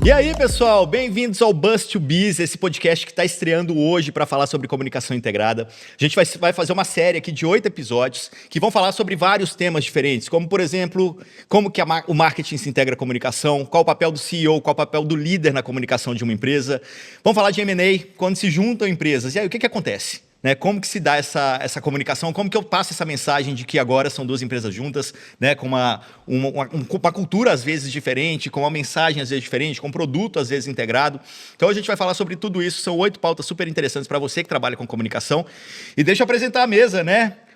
E aí, pessoal, bem-vindos ao Buzz to Biz, esse podcast que está estreando hoje para falar sobre comunicação integrada. A gente vai fazer uma série aqui de 8 episódios que vão falar sobre vários temas diferentes, como, por exemplo, como que o marketing se integra à comunicação, qual o papel do CEO, qual o papel do líder na comunicação de uma empresa. Vamos falar de M&A, quando se juntam empresas. E aí, o que acontece? Como que se dá essa comunicação? Como que eu passo essa mensagem de que agora são duas empresas juntas, com uma cultura às vezes diferente, com uma mensagem às vezes diferente, com um produto às vezes integrado. Então a gente vai falar sobre tudo isso. São 8 pautas super interessantes para você que trabalha com comunicação. E deixa eu apresentar a mesa,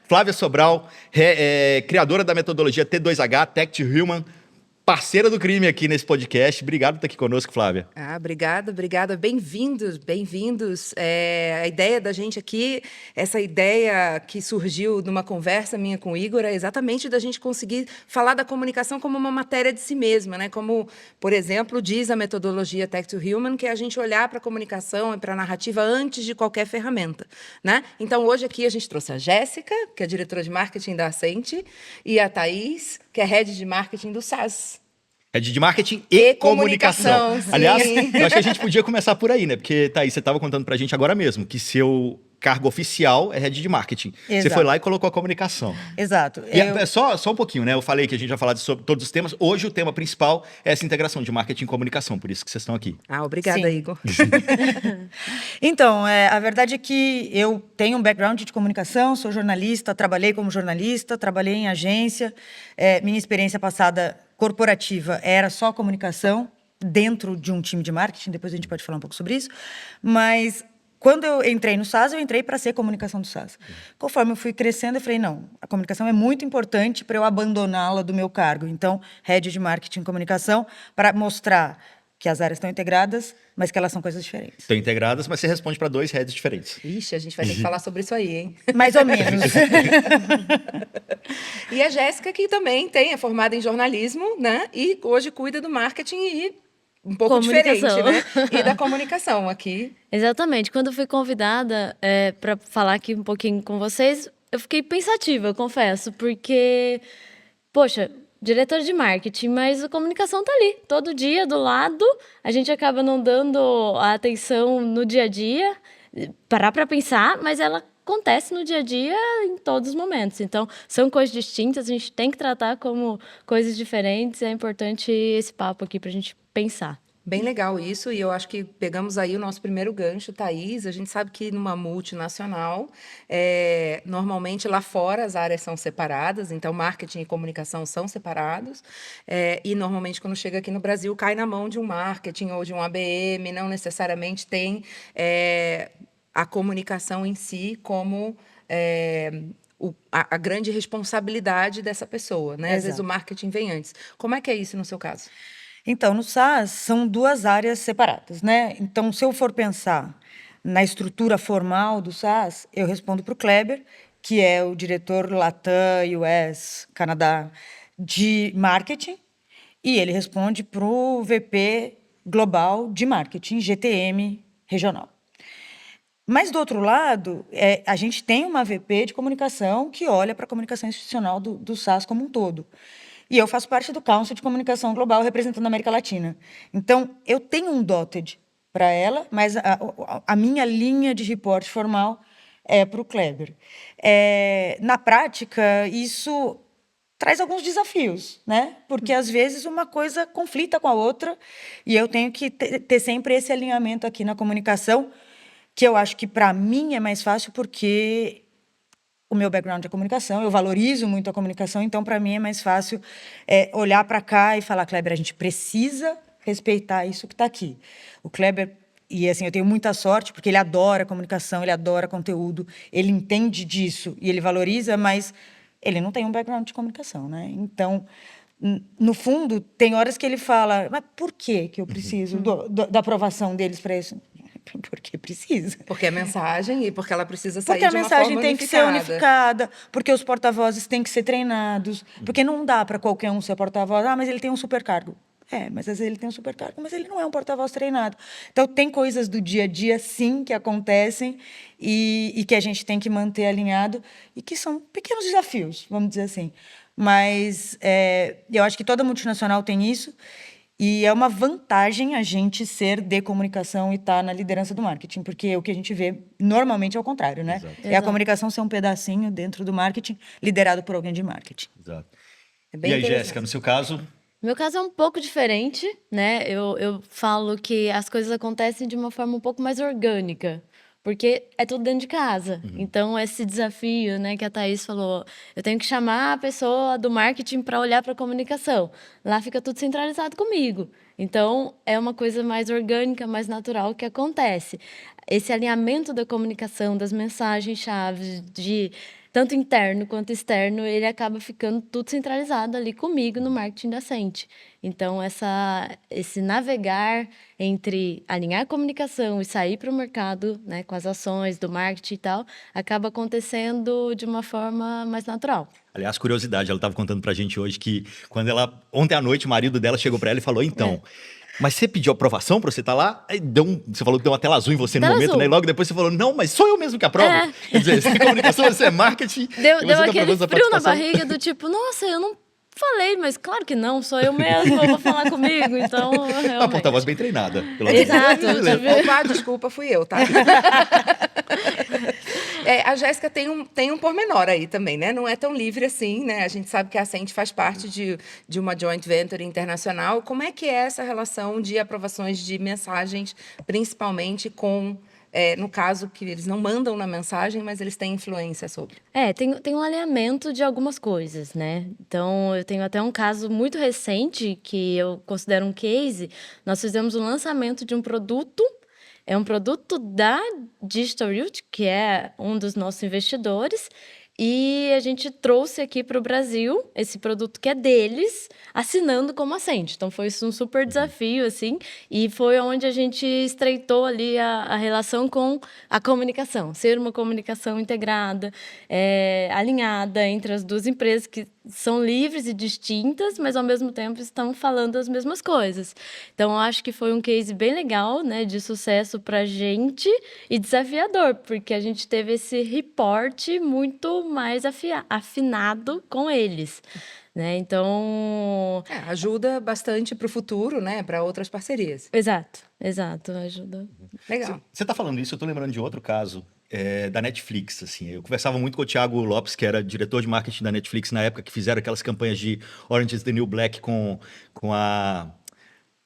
Flávia Sobral, criadora da metodologia T2H, Tech to Human, parceira do crime aqui nesse podcast. Obrigado por estar aqui conosco, Flávia. Obrigada. Bem-vindos. A ideia da gente aqui, essa ideia que surgiu numa conversa minha com o Igor, é exatamente da gente conseguir falar da comunicação como uma matéria de si mesma, Como, por exemplo, diz a metodologia Tech to Human, que é a gente olhar para a comunicação e para a narrativa antes de qualquer ferramenta, Então, hoje aqui a gente trouxe a Jéssica, que é diretora de marketing da Ascente, e a Thaís, que é head de marketing do SAS. Head de marketing e comunicação. Sim. Aliás, eu acho que a gente podia começar por aí, Porque, Thaís, você estava contando pra gente agora mesmo que seu cargo oficial é head de marketing. Exato. Você foi lá e colocou a comunicação. Exato. Só um pouquinho, Eu falei que a gente vai falar sobre todos os temas. Hoje o tema principal é essa integração de marketing e comunicação, por isso que vocês estão aqui. Obrigada, Sim. Igor. Então, a verdade é que eu tenho um background de comunicação, sou jornalista, trabalhei como jornalista, trabalhei em agência. Minha experiência passada corporativa era só comunicação dentro de um time de marketing, depois a gente pode falar um pouco sobre isso, mas quando eu entrei no SAS, eu entrei para ser comunicação do SAS. Conforme eu fui crescendo, eu falei, não, a comunicação é muito importante para eu abandoná-la do meu cargo. Então, head de marketing e comunicação, para mostrar que as áreas estão integradas, mas que elas são coisas diferentes. Estão integradas, mas você responde para 2 heads diferentes. Ixi, a gente vai ter que falar sobre isso aí, hein? Mais ou menos. E a Jéssica, que também é formada em jornalismo, E hoje cuida do marketing e um pouco diferente, E da comunicação aqui. Exatamente. Quando eu fui convidada para falar aqui um pouquinho com vocês, eu fiquei pensativa, eu confesso, porque, poxa, diretora de marketing, mas a comunicação tá ali, todo dia, do lado. A gente acaba não dando a atenção no dia a dia, parar para pensar, mas ela acontece no dia a dia em todos os momentos. Então, são coisas distintas, a gente tem que tratar como coisas diferentes. É importante esse papo aqui para a gente pensar. Bem legal isso, e eu acho que pegamos aí o nosso primeiro gancho, Thaís. A gente sabe que numa multinacional, normalmente lá fora as áreas são separadas, então marketing e comunicação são separados, e normalmente quando chega aqui no Brasil cai na mão de um marketing ou de um ABM, não necessariamente tem a comunicação em si como a grande responsabilidade dessa pessoa, Às vezes o marketing vem antes. Como é que é isso no seu caso? Então, no SAS, são 2 áreas separadas, Então, se eu for pensar na estrutura formal do SAS, eu respondo para o Kleber, que é o diretor Latam, US, Canadá, de marketing, e ele responde para o VP global de marketing, GTM regional. Mas, do outro lado, a gente tem uma VP de comunicação que olha para a comunicação institucional do SAS como um todo. E eu faço parte do Council de Comunicação Global, representando a América Latina. Então, eu tenho um dotted para ela, mas a minha linha de reporte formal é para o Kleber. Na prática, isso traz alguns desafios, Porque, às vezes, uma coisa conflita com a outra, e eu tenho que ter sempre esse alinhamento aqui na comunicação, que eu acho que, para mim, é mais fácil, porque o meu background é comunicação, eu valorizo muito a comunicação, então, para mim, é mais fácil olhar para cá e falar, Kleber, a gente precisa respeitar isso que está aqui. O Kleber, e assim, eu tenho muita sorte, porque ele adora comunicação, ele adora conteúdo, ele entende disso e ele valoriza, mas ele não tem um background de comunicação, Então, no fundo, tem horas que ele fala, mas por que eu preciso da aprovação deles para isso? Porque precisa. Porque é mensagem e porque ela precisa sair porque de uma forma unificada. Porque a mensagem tem que ser unificada, porque os porta-vozes têm que ser treinados, porque não dá para qualquer um ser porta-voz. Mas ele tem um supercargo. Mas às vezes ele tem um supercargo, mas ele não é um porta-voz treinado. Então, tem coisas do dia a dia, sim, que acontecem e que a gente tem que manter alinhado e que são pequenos desafios, vamos dizer assim. Mas eu acho que toda multinacional tem isso. E é uma vantagem a gente ser de comunicação e estar na liderança do marketing, porque o que a gente vê normalmente é o contrário, né? Exato. É a Exato. comunicação ser um pedacinho dentro do marketing, liderado por alguém de marketing. Exato. É bem E aí, interessante. Jéssica, no seu caso, Meu caso é um pouco diferente, né? Eu falo que as coisas acontecem de uma forma um pouco mais orgânica, porque é tudo dentro de casa. Então, esse desafio, né, que a Thaís falou, eu tenho que chamar a pessoa do marketing para olhar para a comunicação. Lá fica tudo centralizado comigo. Então, é uma coisa mais orgânica, mais natural que acontece. Esse alinhamento da comunicação, das mensagens-chave, de tanto interno quanto externo, ele acaba ficando tudo centralizado ali comigo no marketing da Ascent. Então, esse navegar entre alinhar a comunicação e sair para o mercado, né, com as ações do marketing e tal, acaba acontecendo de uma forma mais natural. aliás, curiosidade, ela estava contando pra gente hoje que ontem à noite, o marido dela chegou pra ela e falou, então, mas você pediu aprovação pra você estar lá? Aí você falou que deu uma tela azul em você no Tela momento, azul. né? E logo depois você falou, não, mas sou eu mesmo que aprovo. É. Quer dizer, você é comunicação, você é marketing. Deu e você tá aquele aprovando essa frio na participação. barriga do tipo, nossa, eu não falei, mas claro que não, sou eu mesmo, eu vou falar comigo, então Ah, realmente. porta-voz bem treinada. Pelo menos. Exato, Beleza. Opa, desculpa, fui eu, tá? A Jéssica tem um pormenor aí também, né? Não é tão livre assim, né? A gente sabe que a Ascent faz parte de uma joint venture internacional. Como é que é essa relação de aprovações de mensagens, principalmente com, no caso, que eles não mandam na mensagem, mas eles têm influência sobre? Tem um alinhamento de algumas coisas, né? Então, eu tenho até um caso muito recente, que eu considero um case. Nós fizemos o lançamento de um produto, é um produto da Digital Realty, que é um dos nossos investidores, e a gente trouxe aqui para o Brasil esse produto que é deles, assinando como Ascent. Então, foi isso um super desafio, assim, e foi onde a gente estreitou ali a relação com a comunicação, ser uma comunicação integrada, alinhada entre as duas empresas que são livres e distintas, mas ao mesmo tempo estão falando as mesmas coisas. Então, eu acho que foi um case bem legal, né, de sucesso para a gente e desafiador, porque a gente teve esse reporte muito mais afinado com eles, né? Então, Ajuda bastante para o futuro, né? Para outras parcerias. exato, ajuda. Legal. Você tá falando isso, eu tô lembrando de outro caso da Netflix, assim. Eu conversava muito com o Thiago Lopes, que era diretor de marketing da Netflix na época, que fizeram aquelas campanhas de Orange is the New Black com a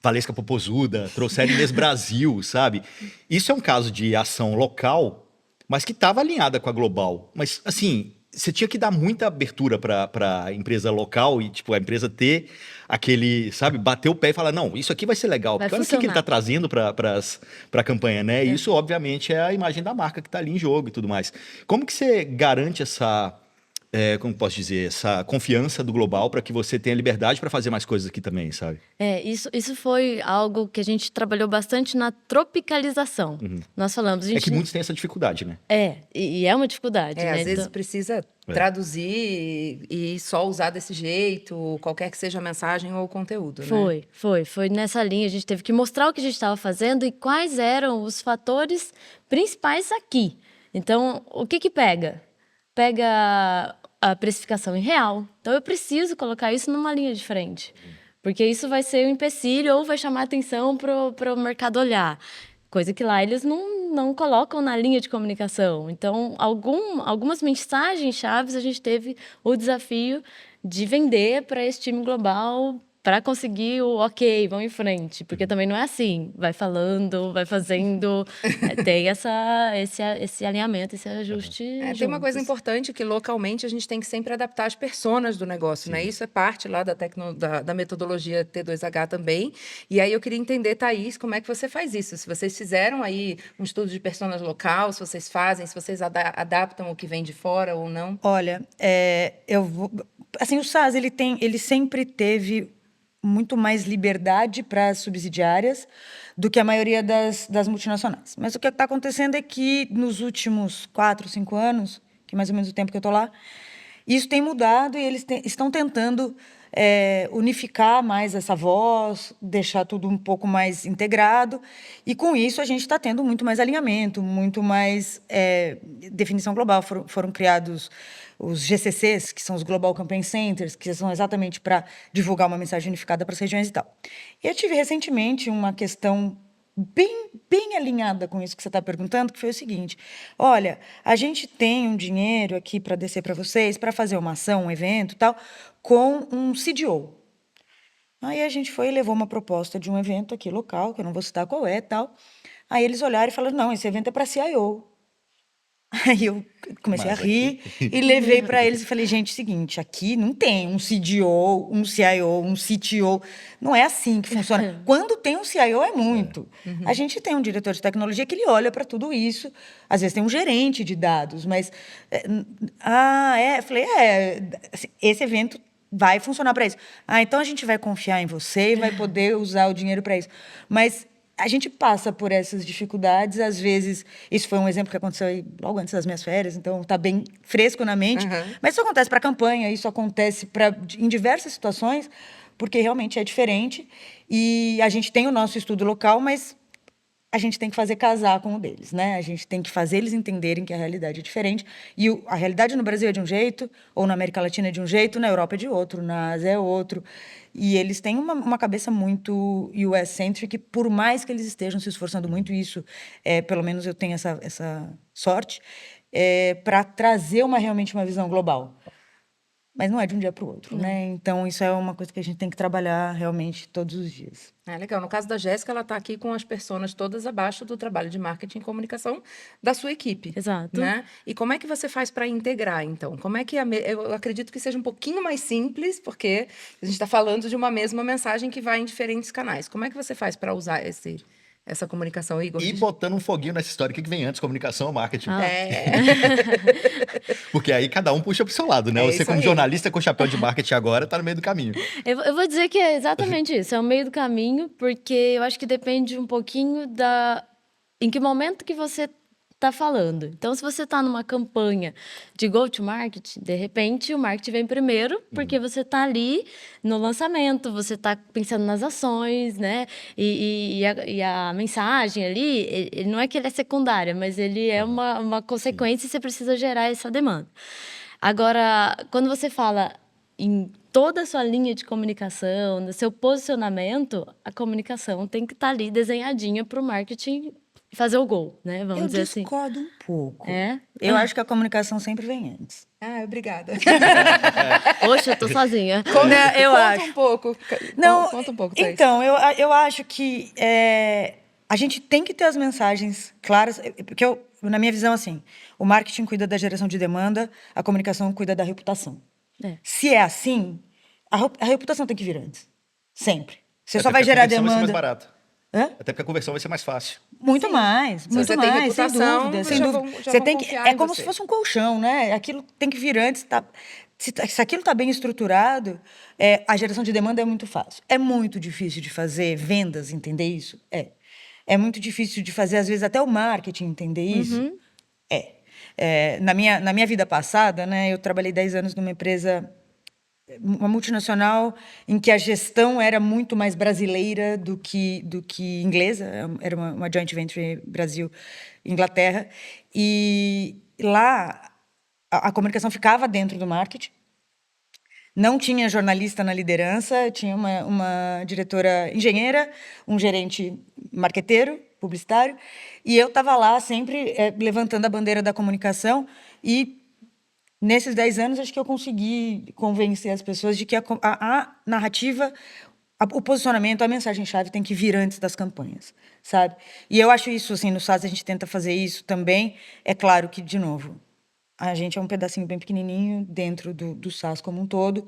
Valesca Popozuda, trouxeram Inês Brasil, sabe? Isso é um caso de ação local, mas que estava alinhada com a global. Mas, assim, você tinha que dar muita abertura para a empresa local e, tipo, a empresa ter aquele, sabe, bater o pé e falar, não, isso aqui vai ser legal, Vai porque olha o que ele está funcionar. trazendo para a campanha, né? E isso, obviamente, é a imagem da marca que está ali em jogo e tudo mais. Como que você garante como posso dizer, essa confiança do global para que você tenha liberdade para fazer mais coisas aqui também, sabe? Isso foi algo que a gente trabalhou bastante na tropicalização. Nós falamos, a É gente que muitos têm essa dificuldade, né? e é uma dificuldade, né? Às vezes Então, precisa traduzir e só usar desse jeito, qualquer que seja a mensagem ou o conteúdo, né? Foi nessa linha. A gente teve que mostrar o que a gente estava fazendo e quais eram os fatores principais aqui. Então, o que pega? Pega a precificação em real. Então, eu preciso colocar isso numa linha diferente. Porque isso vai ser um empecilho ou vai chamar atenção para o mercado olhar. Coisa que lá eles não colocam na linha de comunicação. Então, algumas mensagens chaves a gente teve o desafio de vender para esse time global para conseguir o ok, vamos em frente. Porque também não é assim. Vai falando, vai fazendo. Tem esse alinhamento, esse ajuste Tem uma coisa juntos. importante que localmente a gente tem que sempre adaptar as personas do negócio, né? Isso é parte lá da metodologia T2H também. E aí eu queria entender, Thaís, como é que você faz isso? Se vocês fizeram aí um estudo de personas local, se vocês fazem, se vocês adaptam o que vem de fora ou não. Olha, assim, o SaaS ele sempre teve muito mais liberdade para as subsidiárias do que a maioria das multinacionais. Mas o que está acontecendo é que nos últimos 4, 5 anos, que é mais ou menos o tempo que eu estou lá, isso tem mudado e eles estão tentando unificar mais essa voz, deixar tudo um pouco mais integrado. E, com isso, a gente está tendo muito mais alinhamento, muito mais definição global. Foram criados os GCCs, que são os Global Campaign Centers, que são exatamente para divulgar uma mensagem unificada para as regiões e tal. E eu tive recentemente uma questão bem alinhada com isso que você está perguntando, que foi o seguinte: olha, a gente tem um dinheiro aqui para descer para vocês, para fazer uma ação, um evento e tal, com um CDO. Aí a gente foi e levou uma proposta de um evento aqui local, que eu não vou citar qual é, tal. Aí eles olharam e falaram: não, esse evento é para CIO. Aí eu comecei a rir e levei para eles e falei: gente, seguinte, aqui não tem um CDO, um CIO, um CTO. Não é assim que funciona. Quando tem um CIO é muito. A gente tem um diretor de tecnologia que ele olha para tudo isso. Às vezes tem um gerente de dados, mas... Falei, assim, esse evento vai funcionar para isso. Então a gente vai confiar em você e vai poder usar o dinheiro para isso. Mas a gente passa por essas dificuldades, às vezes. Isso foi um exemplo que aconteceu aí logo antes das minhas férias, então está bem fresco na mente. Mas isso acontece para a campanha, isso acontece em diversas situações, porque realmente é diferente. E a gente tem o nosso estudo local, mas a gente tem que fazer casar com o deles, né? A gente tem que fazer eles entenderem que a realidade é diferente. E a realidade no Brasil é de um jeito, ou na América Latina é de um jeito, na Europa é de outro, na Ásia é outro. E eles têm uma cabeça muito US-centric, por mais que eles estejam se esforçando muito, isso, pelo menos eu tenho essa sorte, para trazer realmente uma visão global. Mas não é de um dia para o outro, né? Então, isso é uma coisa que a gente tem que trabalhar realmente todos os dias. Legal. No caso da Jéssica, ela está aqui com as personas todas abaixo do trabalho de marketing e comunicação da sua equipe. Exato. Né? E como é que você faz para integrar, então? Como é que eu acredito que seja um pouquinho mais simples, porque a gente está falando de uma mesma mensagem que vai em diferentes canais. Como é que você faz para usar essa comunicação, Igor? E botando um foguinho nessa história, o que vem antes, comunicação ou marketing? Porque aí cada um puxa pro seu lado, né? Você, como jornalista com chapéu de marketing agora, tá no meio do caminho. Eu vou dizer que é exatamente isso, é o meio do caminho, porque eu acho que depende um pouquinho em que momento que você está falando. Então, se você está numa campanha de go-to-market, de repente o marketing vem primeiro, porque você está ali no lançamento, você está pensando nas ações, né? E a mensagem ali, ele não é que ele é secundária, mas ele é uma consequência e você precisa gerar essa demanda. Agora, quando você fala em toda a sua linha de comunicação, no seu posicionamento, a comunicação tem que estar ali desenhadinha para o marketing fazer o gol, né? Vamos dizer assim. Eu discordo um pouco. É? Eu acho que a comunicação sempre vem antes. Obrigada. Poxa, eu tô sozinha. Conta um pouco. Conta um pouco, Thaís. Então, eu acho que a gente tem que ter as mensagens claras, porque na minha visão, assim, o marketing cuida da geração de demanda, a comunicação cuida da reputação. Se é assim, a reputação tem que vir antes. Sempre. Você só vai gerar demanda. Vai ser mais barato. Até porque a conversão vai ser mais fácil. Muito mais, sem dúvida. Você tem que, como se fosse um colchão, né? Aquilo tem que vir antes. Se aquilo está bem estruturado, a geração de demanda é muito fácil. É muito difícil de fazer vendas, entender isso? É muito difícil de fazer, às vezes, até o marketing entender isso? Na minha vida passada, né, eu trabalhei 10 anos numa empresa, uma multinacional, em que a gestão era muito mais brasileira do que inglesa. Era uma joint venture Brasil e Inglaterra. E lá, a comunicação ficava dentro do marketing. Não tinha jornalista na liderança, tinha uma diretora engenheira, um gerente marqueteiro, publicitário, e eu estava lá sempre levantando a bandeira da comunicação. E nesses 10 anos, acho que eu consegui convencer as pessoas de que a narrativa, o posicionamento, a mensagem-chave tem que vir antes das campanhas, sabe? E eu acho isso, assim, no SaaS a gente tenta fazer isso também. É claro que, de novo, a gente é um pedacinho bem pequenininho dentro do SaaS como um todo.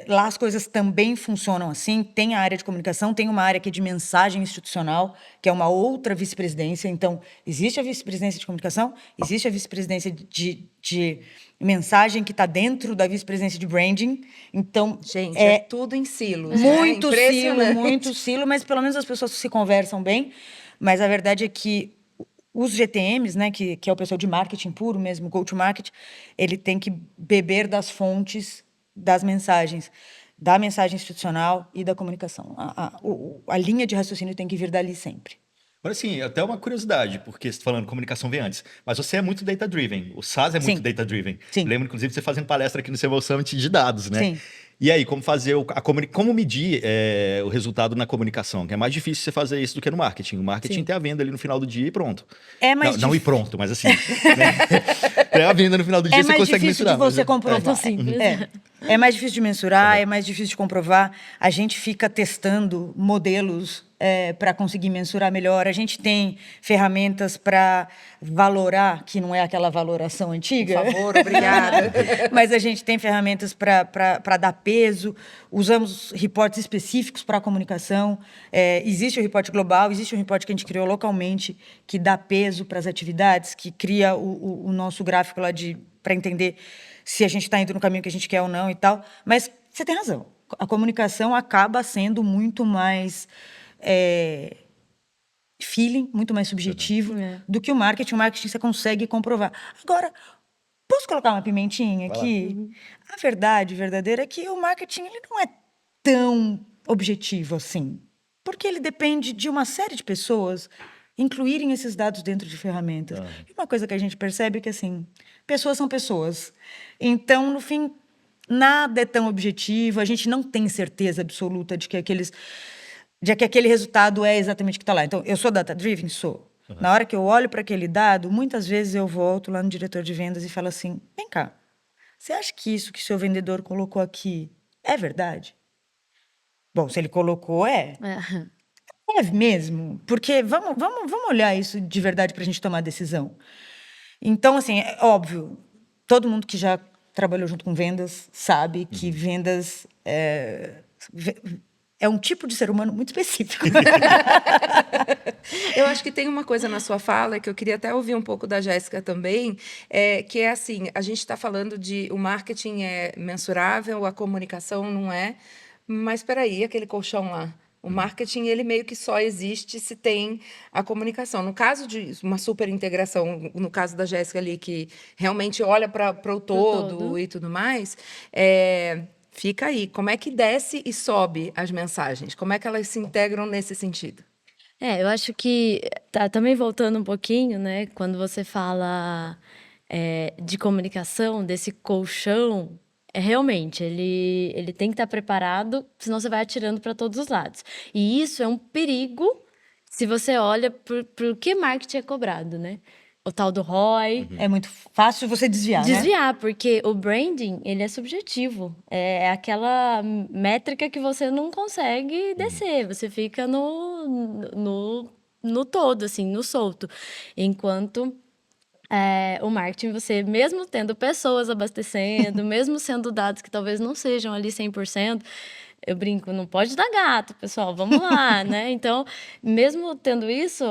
Lá as coisas também funcionam assim. Tem a área de comunicação, tem uma área que é de mensagem institucional, que é uma outra vice-presidência. Então, existe a vice-presidência de comunicação, existe a vice-presidência de mensagem, que está dentro da vice-presidência de branding. Então, gente, é tudo em silos. Muito silo, mas pelo menos as pessoas se conversam bem. Mas a verdade é que os GTMs, né, que é o pessoal de marketing puro mesmo, go-to-market, ele tem que beber das fontes das mensagens. da mensagem institucional e da comunicação. A linha de raciocínio tem que vir dali sempre. Agora, assim, até uma curiosidade, porque você está falando comunicação vem antes, mas você é muito data-driven, o SaaS é muito Sim. data-driven. Sim. Lembro, inclusive, de você fazendo palestra aqui no Cebol Summit de dados, né? Sim. E aí, como fazer como medir o resultado na comunicação? Que é mais difícil você fazer isso do que no marketing. O marketing Sim. tem a venda ali no final do dia e pronto. É mais Não e pronto, mas assim, né? Tem a venda no final do dia, É você mais consegue difícil mensurar. de você comprovar. tão simples. É mais difícil de mensurar, é mais difícil de comprovar. A gente fica testando modelos para conseguir mensurar melhor. A gente tem ferramentas para valorar, que não é aquela valoração antiga. Por favor, obrigada. Mas a gente tem ferramentas para dar peso. Usamos reportes específicos para a comunicação. Existe o reporte global, existe um reporte que a gente criou localmente, que dá peso para as atividades, que cria o nosso gráfico lá para entender se a gente está indo no caminho que a gente quer ou não e tal. Mas você tem razão. A comunicação acaba sendo muito mais feeling, muito mais subjetivo do que o marketing. O marketing você consegue comprovar. Agora, posso colocar uma pimentinha aqui? A verdade verdadeira é que o marketing ele não é tão objetivo assim. Porque ele depende de uma série de pessoas incluírem esses dados dentro de ferramentas. E uma coisa que a gente percebe é que, assim, pessoas são pessoas. Então, no fim, nada é tão objetivo, a gente não tem certeza absoluta de que aquele resultado é exatamente o que está lá. Então, eu sou data-driven? Sou. Na hora que eu olho para aquele dado, muitas vezes eu volto lá no diretor de vendas e falo assim, vem cá, você acha que isso que o seu vendedor colocou aqui é verdade? Bom, se ele colocou, é mesmo? Porque vamos olhar isso de verdade para a gente tomar a decisão. Então, assim, é óbvio, todo mundo que já trabalhou junto com vendas sabe que vendas é um tipo de ser humano muito específico. Eu acho que tem uma coisa na sua fala que eu queria até ouvir um pouco da Jéssica também, que é assim, a gente está falando de o marketing é mensurável, a comunicação não é, mas espera aí, aquele colchão lá. O marketing, ele meio que só existe se tem a comunicação. No caso de uma super integração, no caso da Jéssica ali, que realmente olha para o todo e tudo mais, fica aí. Como é que desce e sobe as mensagens? Como é que elas se integram nesse sentido? Eu acho que, também voltando um pouquinho, né, quando você fala de comunicação, desse colchão, realmente, ele tem que estar preparado, senão você vai atirando para todos os lados. E isso é um perigo se você olha para o que marketing é cobrado, né? O tal do ROI. É muito fácil você desviar, né? Desviar, porque o branding, ele é subjetivo. É aquela métrica que você não consegue descer. Você fica no todo, assim, no solto. Enquanto o marketing, você, mesmo tendo pessoas abastecendo, mesmo sendo dados que talvez não sejam ali 100%, eu brinco, não pode dar gato, pessoal, vamos lá, né? Então, mesmo tendo isso,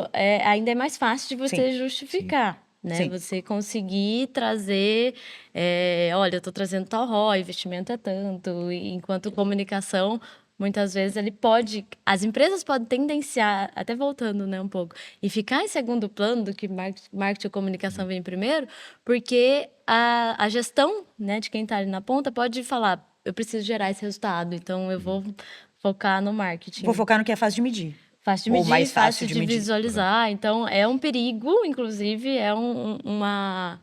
ainda é mais fácil de você justificar, né? Sim. Você conseguir trazer, olha, eu estou trazendo tal ROI, investimento é tanto, enquanto comunicação, muitas vezes as empresas podem tendenciar, até voltando, né, um pouco, e ficar em segundo plano do que marketing e comunicação vem primeiro, porque a gestão, né, de quem está ali na ponta pode falar, eu preciso gerar esse resultado, então eu vou focar no marketing. Vou focar no que é fácil de medir. Fácil de Ou medir, mais fácil fácil de de medir. visualizar. Então, é um perigo, inclusive, é uma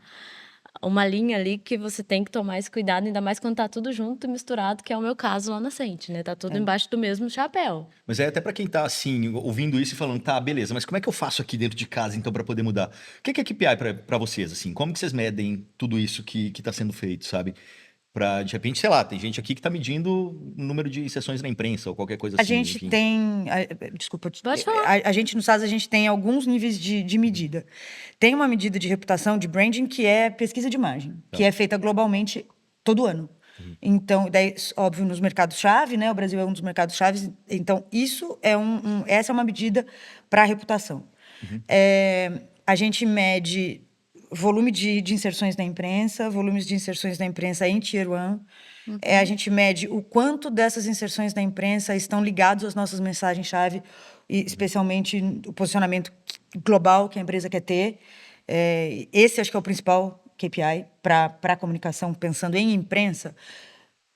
linha ali que você tem que tomar esse cuidado, ainda mais quando tá tudo junto e misturado, que é o meu caso lá na Sente, né? Tá tudo embaixo do mesmo chapéu. Mas até para quem tá assim, ouvindo isso e falando, tá, beleza, mas como é que eu faço aqui dentro de casa, então, para poder mudar? O que é KPI para vocês, assim? Como que vocês medem tudo isso que tá sendo feito, sabe? Para, de repente, sei lá, tem gente aqui que tá medindo o número de sessões na imprensa ou qualquer coisa A assim. gente enfim. tem... Desculpa. Pode falar. A gente, no SAS, a gente tem alguns níveis de medida. Tem uma medida de reputação, de branding, que é pesquisa de imagem, que é feita globalmente todo ano. Então, daí, óbvio, nos mercados-chave, né? O Brasil é um dos mercados-chave. Então, essa é uma medida para a reputação. A gente mede volume de inserções na imprensa, volumes de inserções na imprensa em Tier 1. A gente mede o quanto dessas inserções na imprensa estão ligados às nossas mensagens-chave, e especialmente o posicionamento global que a empresa quer ter. Esse acho que é o principal KPI para a comunicação, pensando em imprensa.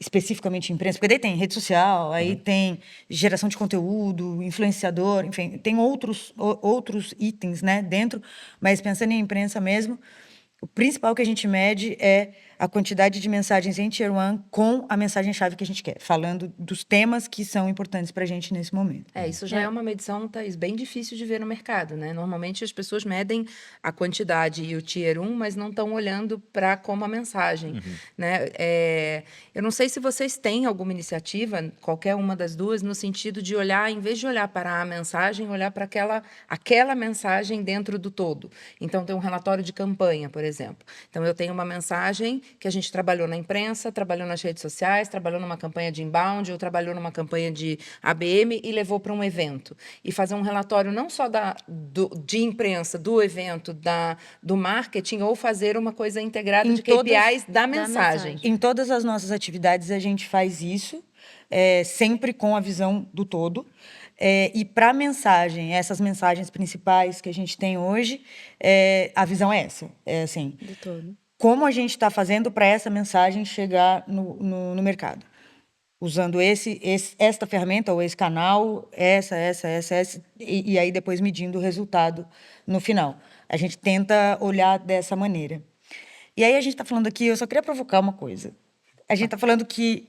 especificamente imprensa, porque daí tem rede social, aí tem geração de conteúdo, influenciador, enfim, tem outros itens, né, dentro, mas pensando em imprensa mesmo, o principal que a gente mede é a quantidade de mensagens em Tier 1 com a mensagem-chave que a gente quer, falando dos temas que são importantes para a gente nesse momento. Isso já é uma medição, Thaís, bem difícil de ver no mercado, né? Normalmente as pessoas medem a quantidade e o Tier 1, mas não estão olhando para como a mensagem, né? Eu não sei se vocês têm alguma iniciativa, qualquer uma das duas, no sentido de olhar, em vez de olhar para a mensagem, olhar para aquela mensagem dentro do todo. Então, tem um relatório de campanha, por exemplo. Então, eu tenho uma mensagem que a gente trabalhou na imprensa, trabalhou nas redes sociais, trabalhou numa campanha de inbound, ou trabalhou numa campanha de ABM e levou para um evento. E fazer um relatório não só de imprensa, do evento, do marketing, ou fazer uma coisa integrada Em de KPIs todas- da mensagem. Em todas as nossas atividades, a gente faz isso, sempre com a visão do todo. E para a mensagem, essas mensagens principais que a gente tem hoje, a visão é essa. É assim, Do todo. como a gente está fazendo para essa mensagem chegar no mercado. Usando esta ferramenta ou esse canal, essa, e aí depois medindo o resultado no final. A gente tenta olhar dessa maneira. E aí a gente está falando aqui, eu só queria provocar uma coisa. A gente está falando que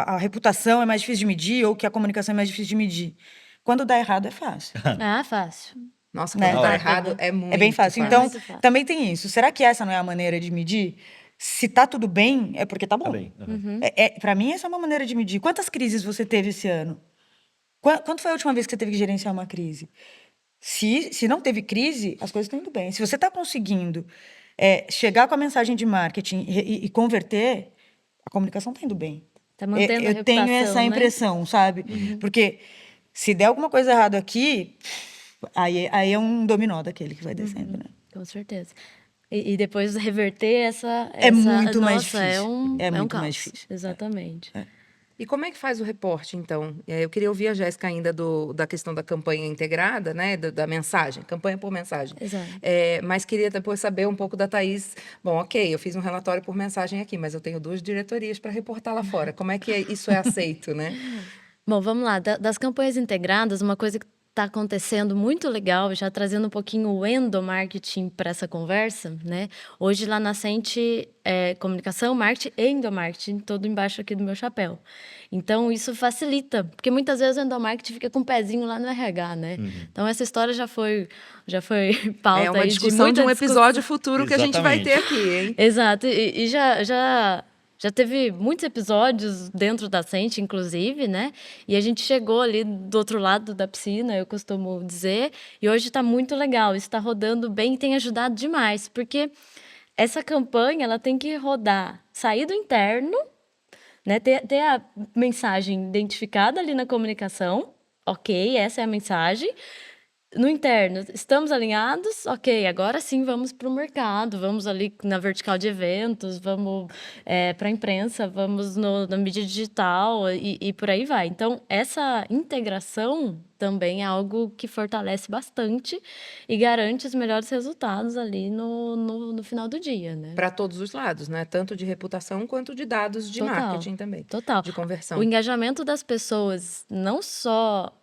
a reputação é mais difícil de medir ou que a comunicação é mais difícil de medir. Quando dá errado, é fácil. Ah, fácil. Nossa, Né? quando dá errado, é muito É bem fácil. fácil. Então, Muito fácil. também tem isso. Será que essa não é a maneira de medir? Se tá tudo bem, é porque tá bom. Tá bem. Para mim, essa é uma maneira de medir. Quantas crises você teve esse ano? Quando foi a última vez que você teve que gerenciar uma crise? Se não teve crise, as coisas estão indo bem. Se você está conseguindo chegar com a mensagem de marketing e converter, a comunicação está indo bem. Tá mantendo a Eu tenho reputação, essa né? impressão, sabe? Porque se der alguma coisa errada aqui, aí é um dominó daquele que vai descendo, né? Com certeza. E depois reverter essa... É muito mais Nossa, difícil. É um muito caos. mais difícil. Exatamente. E como é que faz o reporte, então? Eu queria ouvir a Jéssica ainda da questão da campanha integrada, né? Da mensagem, campanha por mensagem. Exato. Mas queria depois saber um pouco da Thaís. Bom, ok, eu fiz um relatório por mensagem aqui, mas eu tenho 2 diretorias para reportar lá fora. Como é que isso é aceito, né? Bom, vamos lá. Das campanhas integradas, uma coisa que está acontecendo muito legal, já trazendo um pouquinho o endomarketing para essa conversa, né? Hoje lá na Ascente é comunicação, marketing e endomarketing, todo embaixo aqui do meu chapéu. Então, isso facilita, porque muitas vezes o endomarketing fica com um pezinho lá no RH, né? Então, essa história já foi pauta É uma aí discussão de muita um episódio futuro que a gente vai Exatamente. ter aqui, hein? Exato, e já teve muitos episódios dentro da Ascente, inclusive, né? E a gente chegou ali do outro lado da piscina, eu costumo dizer, e hoje está muito legal, está rodando bem e tem ajudado demais, porque essa campanha ela tem que rodar, sair do interno, né? Ter a mensagem identificada ali na comunicação, ok, essa é a mensagem. No interno, estamos alinhados? Ok, agora sim vamos para o mercado, vamos ali na vertical de eventos, vamos para a imprensa, vamos na mídia digital e por aí vai. Então, essa integração também é algo que fortalece bastante e garante os melhores resultados ali no final do dia, né? Para todos os lados, né? Tanto de reputação quanto de dados de Total, marketing também. Total. De conversão. O engajamento das pessoas, não só,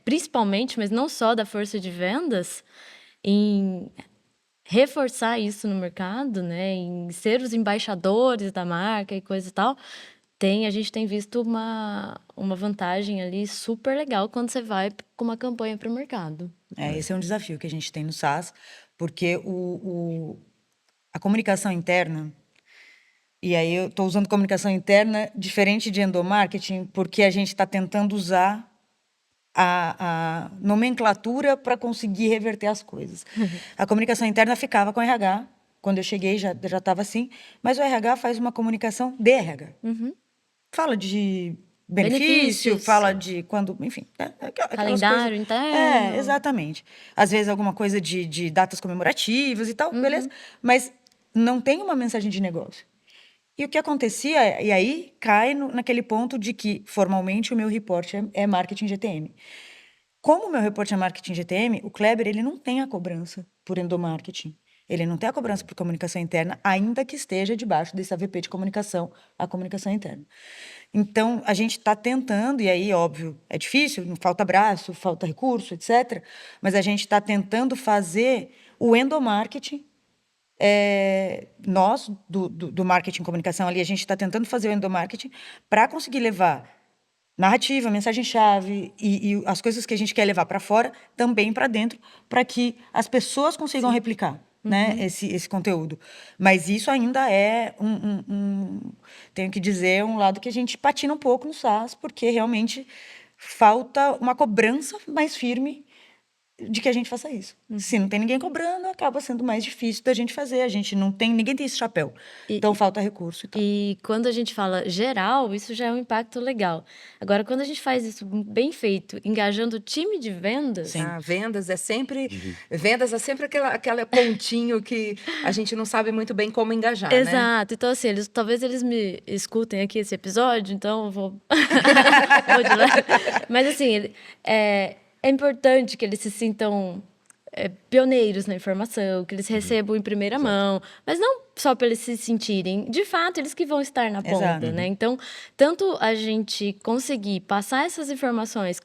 principalmente, mas não só da força de vendas, em reforçar isso no mercado, né? Em ser os embaixadores da marca e coisa e tal, a gente tem visto uma vantagem ali super legal quando você vai com uma campanha para o mercado. Esse é um desafio que a gente tem no SaaS, porque a comunicação interna, e aí eu estou usando comunicação interna diferente de endomarketing, porque a gente está tentando usar a nomenclatura para conseguir reverter as coisas. A comunicação interna ficava com o RH, quando eu cheguei já estava assim, mas o RH faz uma comunicação de RH. Fala de benefício, fala de quando, enfim. Calendário interno. Exatamente. Às vezes alguma coisa de datas comemorativas e tal, beleza? Mas não tem uma mensagem de negócio. E o que acontecia, e aí cai naquele ponto de que, formalmente, o meu report é marketing GTM. Como o meu report é marketing GTM, o Kleber ele não tem a cobrança por endomarketing. ele não tem a cobrança por comunicação interna, ainda que esteja debaixo desse AVP de comunicação, a comunicação interna. Então, a gente está tentando, e aí, óbvio, é difícil, falta braço, falta recurso, etc., mas a gente está tentando fazer o endomarketing. Nós, do marketing e comunicação ali, a gente está tentando fazer o endomarketing para conseguir levar narrativa, mensagem-chave e as coisas que a gente quer levar para fora também para dentro, para que as pessoas consigam replicar, né, esse conteúdo. Mas isso ainda é tenho que dizer, um lado que a gente patina um pouco no SaaS, porque realmente falta uma cobrança mais firme de que a gente faça isso. Se não tem ninguém cobrando, acaba sendo mais difícil da gente fazer. A gente não tem, ninguém tem esse chapéu. Então falta recurso e tal. E quando a gente fala geral, isso já é um impacto legal. Agora, quando a gente faz isso bem feito, engajando o time de vendas... Sim. Vendas é sempre aquele pontinho que a gente não sabe muito bem como engajar, né? Exato. Então, assim, talvez eles me escutem aqui esse episódio, então eu vou... vou de leve. Mas, assim, é importante que eles se sintam pioneiros na informação, que eles recebam em primeira mão, mas não só para eles se sentirem, de fato, eles que vão estar na ponta, né? Então, tanto a gente conseguir passar essas informações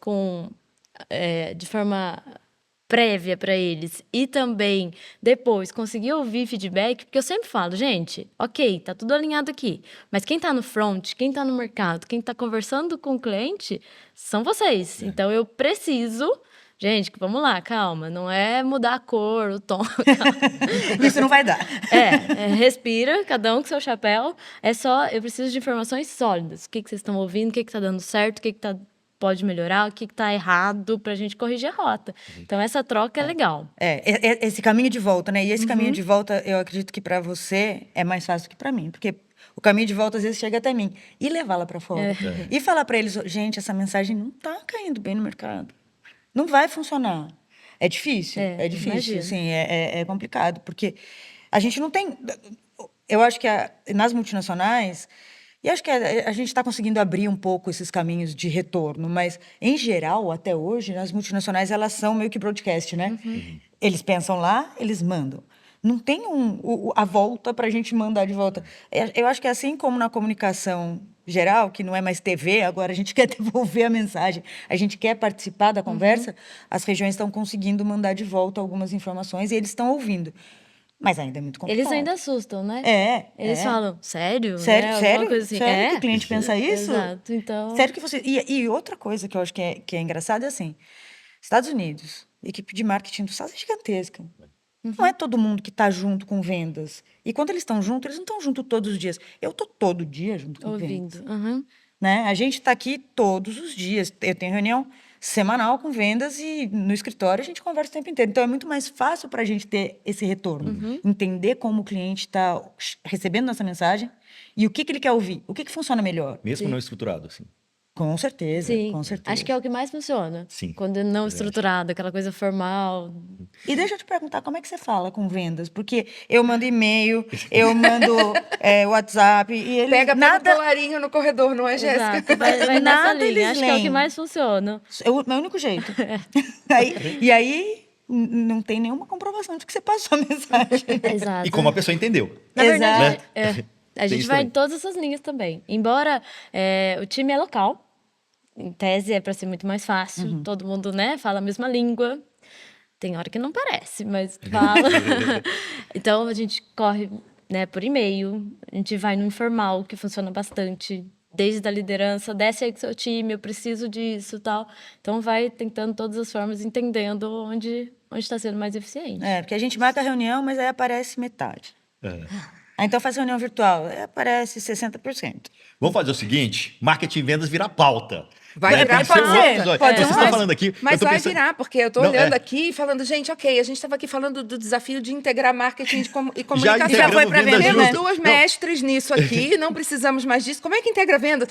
de forma prévia para eles e também depois conseguir ouvir feedback, porque eu sempre falo, gente, ok, tá tudo alinhado aqui, mas quem tá no front, quem tá no mercado, quem tá conversando com o cliente, são vocês. Então, eu preciso... Gente, vamos lá, calma, não é mudar a cor, o tom. Isso não vai dar. Respira, cada um com seu chapéu. Eu preciso de informações sólidas. O que vocês estão ouvindo, o que tá dando certo, o que pode melhorar, o que tá errado, pra gente corrigir a rota. Então, essa troca é legal. Esse caminho de volta, né? E esse caminho de volta, eu acredito que para você é mais fácil que para mim, porque o caminho de volta às vezes chega até mim. E levá-la para fora. E falar para eles, gente, essa mensagem não tá caindo bem no mercado. Não vai funcionar. É difícil, imagino. Assim, é complicado, porque a gente não tem... Eu acho que nas multinacionais, e acho que a gente está conseguindo abrir um pouco esses caminhos de retorno, mas, em geral, até hoje, as multinacionais, elas são meio que broadcast, né? Eles pensam lá, eles mandam. Não tem a volta para a gente mandar de volta. Eu acho que assim como na comunicação geral, que não é mais TV, agora a gente quer devolver a mensagem, a gente quer participar da conversa, as regiões estão conseguindo mandar de volta algumas informações e eles estão ouvindo. Mas ainda é muito complicado. Eles ainda assustam, né? Eles falam, sério? Sério? Né? Sério? Coisa assim. Sério que o cliente pensa isso? Exato, então... Sério que você... E outra coisa que eu acho que é engraçada é assim, Estados Unidos, a equipe de marketing do SaaS é gigantesca. Não é todo mundo que está junto com vendas. E quando eles estão juntos, eles não estão juntos todos os dias. Eu estou todo dia junto com vendas. Né? A gente está aqui todos os dias. Eu tenho reunião semanal com vendas e no escritório a gente conversa o tempo inteiro. Então, é muito mais fácil para a gente ter esse retorno. Entender como o cliente está recebendo nossa mensagem e o que ele quer ouvir. O que funciona melhor. Mesmo não estruturado, assim. Com certeza, Sim, com certeza. acho que é o que mais funciona. Sim. Quando é não estruturado, aquela coisa formal. E deixa eu te perguntar, como é que você fala com vendas? Porque eu mando e-mail, eu mando WhatsApp e ele Pega nada... pelo colarinho no corredor, não é, Jéssica? Exato, vai nessa Nada linha. eles Acho que é o que leem. mais funciona. É o meu único jeito. Aí não tem nenhuma comprovação de que você passou a mensagem. Exato. E como a pessoa entendeu. Na verdade, Né? a gente isso vai também. em todas essas linhas também. Embora o time é local, em tese é para ser muito mais fácil, todo mundo, né, fala a mesma língua. Tem hora que não parece, mas fala. Então, a gente corre, né, por e-mail, a gente vai no informal, que funciona bastante, desde a liderança, desce aí com o seu time, eu preciso disso e tal. Então, vai tentando todas as formas, entendendo onde está sendo mais eficiente. Porque a gente marca a reunião, mas aí aparece metade. Aí, então, faz reunião virtual, aí aparece 60%. Vamos fazer o seguinte, marketing e vendas vira pauta. Vai virar Tem que ser um pauta. outro episódio. Pode Você ser. está falando aqui... Mas eu tô vai pensando- virar, porque eu tô Não, olhando aqui e falando, gente, ok, a gente estava aqui falando do desafio de integrar marketing e comunicação. integrando foi pra vendas vender, Temos né? junto. duas Não. mestres nisso aqui, não precisamos mais disso. Como é que integra venda?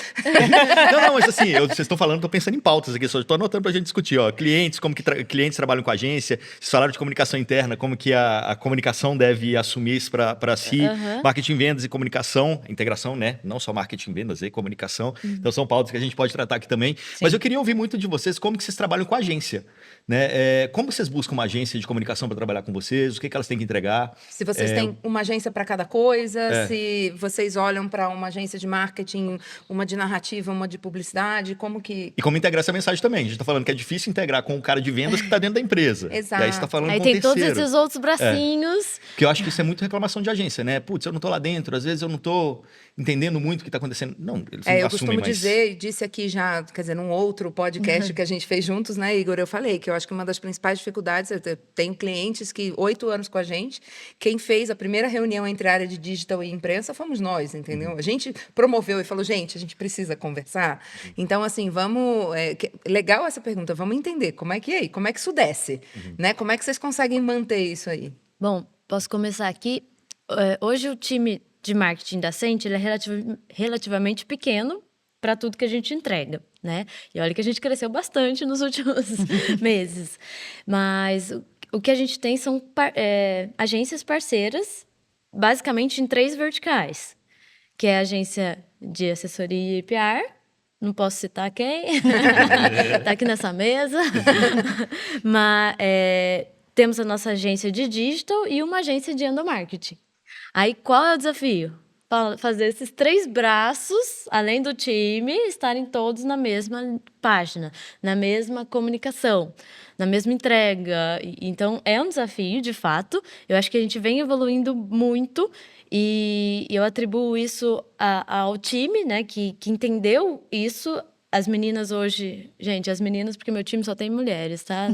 Não, mas assim, vocês estão falando, estou pensando em pautas aqui, só estou anotando para a gente discutir, ó, clientes, como que clientes trabalham com a agência, vocês falaram de comunicação interna, como que a comunicação deve assumir isso para si, marketing, vendas e comunicação, integração, né, não só marketing, vendas e comunicação, então são pautas que a gente pode tratar aqui também, também. Mas eu queria ouvir muito de vocês como que vocês trabalham com agência, né? Como vocês buscam uma agência de comunicação para trabalhar com vocês? O que elas têm que entregar? Se vocês têm uma agência para cada coisa, É. se vocês olham para uma agência de marketing, uma de narrativa, uma de publicidade, como que... E como integrar essa mensagem também. A gente está falando que é difícil integrar com o cara de vendas que está dentro da empresa. Exato. E aí você está falando Aí com tem um todos terceiro. esses outros bracinhos. Porque eu acho que isso é muito reclamação de agência, né? Putz, eu não tô lá dentro, às vezes eu não tô entendendo muito o que tá acontecendo. Não, eles não eu assumem costumo mais. dizer, e disse aqui já, quer dizer, num outro podcast que a gente fez juntos, né, Igor? Eu falei que eu acho que uma das principais dificuldades, eu tenho clientes que 8 anos com a gente, quem fez a primeira reunião entre a área de digital e imprensa fomos nós, entendeu? A gente promoveu e falou, gente, a gente precisa conversar. Então, assim, vamos... legal essa pergunta, vamos entender como é que isso desce, né? Como é que vocês conseguem manter isso aí? Bom, posso começar aqui. Hoje o time de marketing da Sente ele é relativamente pequeno para tudo que a gente entrega, né? E olha que a gente cresceu bastante nos últimos meses. Mas o que a gente tem são agências parceiras, basicamente em 3 verticais, que é a agência de assessoria e PR, não posso citar quem, está aqui nessa mesa, mas temos a nossa agência de digital e uma agência de endomarketing. Aí, qual é o desafio? Fazer esses 3 braços, além do time, estarem todos na mesma página, na mesma comunicação, na mesma entrega. Então, é um desafio, de fato. Eu acho que a gente vem evoluindo muito e eu atribuo isso ao time, né, que entendeu isso. As meninas hoje... Gente, as meninas, porque meu time só tem mulheres, tá?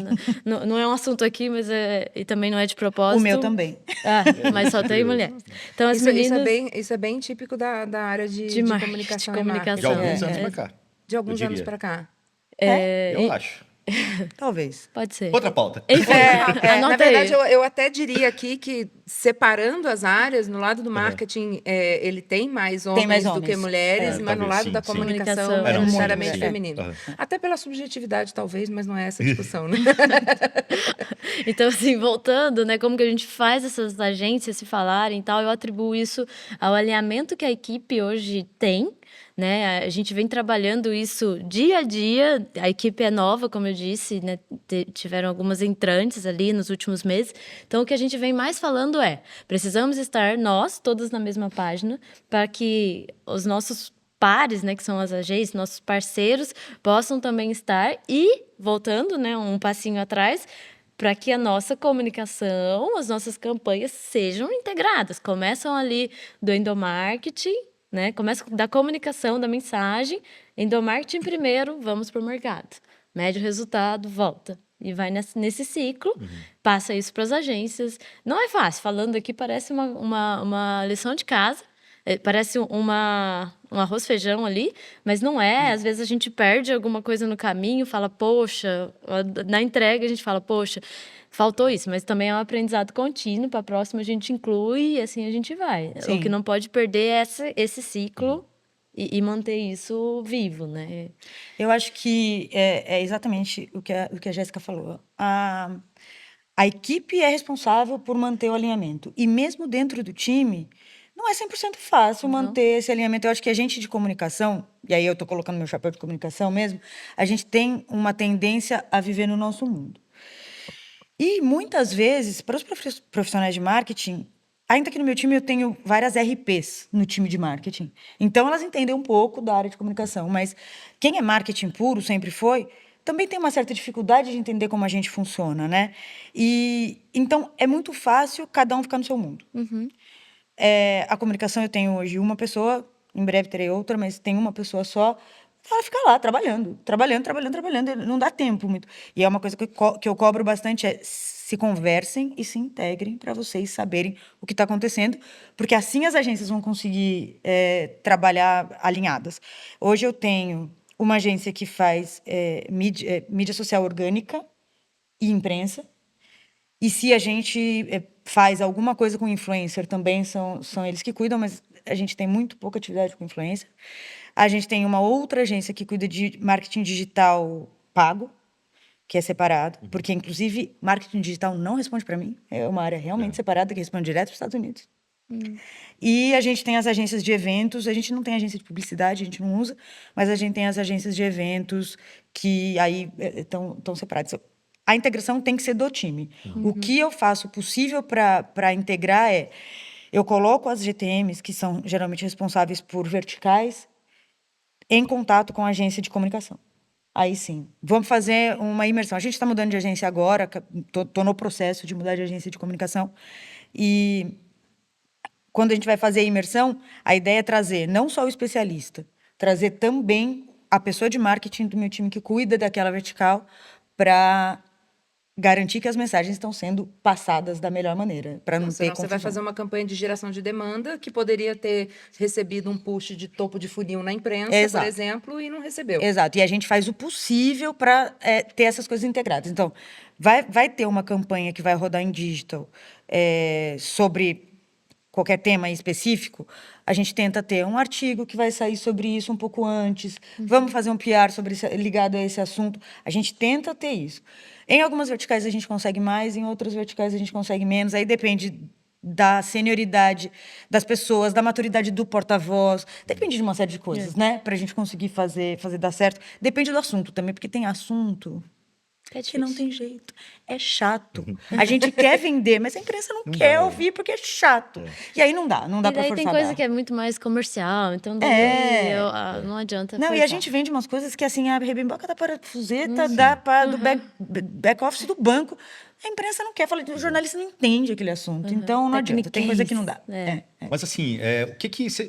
Não é um assunto aqui, mas e também não é de propósito. O meu também. Mas só tem mulheres. Então, as Isso meninas... isso é bem típico da área de marketing, comunicação. de e marketing. De alguns anos pra cá. De alguns eu anos diria. para cá. Eu acho. Talvez. Pode ser. Outra pauta. Enfim, Na anota verdade, aí. eu até diria aqui que, separando as áreas, no lado do marketing, ele tem mais homens do que homens. mulheres, mas no talvez, lado sim, da sim. comunicação Comunicação. é Não, necessariamente sim. feminino. Aham. Até pela subjetividade, talvez, mas não é essa a discussão, né? Então, assim, voltando, né, como que a gente faz essas agências se falarem e tal, eu atribuo isso ao alinhamento que a equipe hoje tem, né? A gente vem trabalhando isso dia a dia, a equipe é nova, como eu disse, né? Tiveram algumas entrantes ali nos últimos meses. Então, o que a gente vem mais falando precisamos estar nós, todas na mesma página, para que os nossos pares, né, que são as agências, nossos parceiros, possam também estar e, voltando, né, um passinho atrás, para que a nossa comunicação, as nossas campanhas sejam integradas. Começam ali do endomarketing, né? Começa da comunicação, da mensagem, endomarketing primeiro, vamos para o mercado. Mede o resultado, volta. E vai nesse ciclo, passa isso para as agências. Não é fácil, falando aqui parece uma lição de casa, parece um arroz feijão ali, mas não é. Às vezes a gente perde alguma coisa no caminho, fala, poxa, na entrega a gente fala, poxa, faltou isso, mas também é um aprendizado contínuo, para a próxima a gente inclui e assim a gente vai. Sim. O que não pode perder é esse ciclo e manter isso vivo, né? Eu acho que é exatamente o que a Jéssica falou. A equipe é responsável por manter o alinhamento. E mesmo dentro do time, não é 100% fácil manter esse alinhamento. Eu acho que a gente de comunicação, e aí eu estou colocando meu chapéu de comunicação mesmo, a gente tem uma tendência a viver no nosso mundo. E muitas vezes, para os profissionais de marketing, ainda que no meu time eu tenho várias RPs no time de marketing. Então, elas entendem um pouco da área de comunicação. Mas quem é marketing puro, sempre foi, também tem uma certa dificuldade de entender como a gente funciona, né? E então, é muito fácil cada um ficar no seu mundo. A comunicação eu tenho hoje uma pessoa, em breve terei outra, mas tem uma pessoa só. Ela fica lá, trabalhando. Não dá tempo muito. E é uma coisa que eu cobro bastante, se conversem e se integrem para vocês saberem o que está acontecendo, porque assim as agências vão conseguir trabalhar alinhadas. Hoje eu tenho uma agência que faz mídia social orgânica e imprensa, e se a gente faz alguma coisa com influencer também, são eles que cuidam, mas a gente tem muito pouca atividade com influencer. A gente tem uma outra agência que cuida de marketing digital pago, que é separado, porque, inclusive, marketing digital não responde para mim. É uma área realmente separada que responde direto para os Estados Unidos. E a gente tem as agências de eventos, a gente não tem agência de publicidade, a gente não usa, mas a gente tem as agências de eventos que aí estão separadas. A integração tem que ser do time. O que eu faço possível para integrar eu coloco as GTMs, que são geralmente responsáveis por verticais, em contato com a agência de comunicação. Aí sim, vamos fazer uma imersão. A gente está mudando de agência agora, estou no processo de mudar de agência de comunicação. E quando a gente vai fazer a imersão, a ideia é trazer não só o especialista, trazer também a pessoa de marketing do meu time que cuida daquela vertical para garantir que as mensagens estão sendo passadas da melhor maneira, para não ter Senão você vai confusão. fazer uma campanha de geração de demanda que poderia ter recebido um push de topo de funil na imprensa, Exato. por exemplo, e não recebeu. Exato, e a gente faz o possível para ter essas coisas integradas. Então, vai ter uma campanha que vai rodar em digital sobre qualquer tema específico, a gente tenta ter um artigo que vai sair sobre isso um pouco antes, vamos fazer um PR ligado a esse assunto, a gente tenta ter isso. Em algumas verticais a gente consegue mais, em outras verticais a gente consegue menos, aí depende da senioridade das pessoas, da maturidade do porta-voz, depende de uma série de coisas, né? Para a gente conseguir fazer dar certo. Depende do assunto também, porque tem assunto que não tem jeito. É chato. A gente quer vender, mas a imprensa não quer ouvir porque é chato. E aí não dá E para daí forçar tem a coisa barra. que é muito mais comercial, então não adianta Não, e a forçar. gente vende umas coisas que, assim, a rebimboca da parafuseta do back-office do banco. A imprensa não quer, o jornalista não entende aquele assunto. Então, não adianta. Tem coisa que não dá. Mas assim,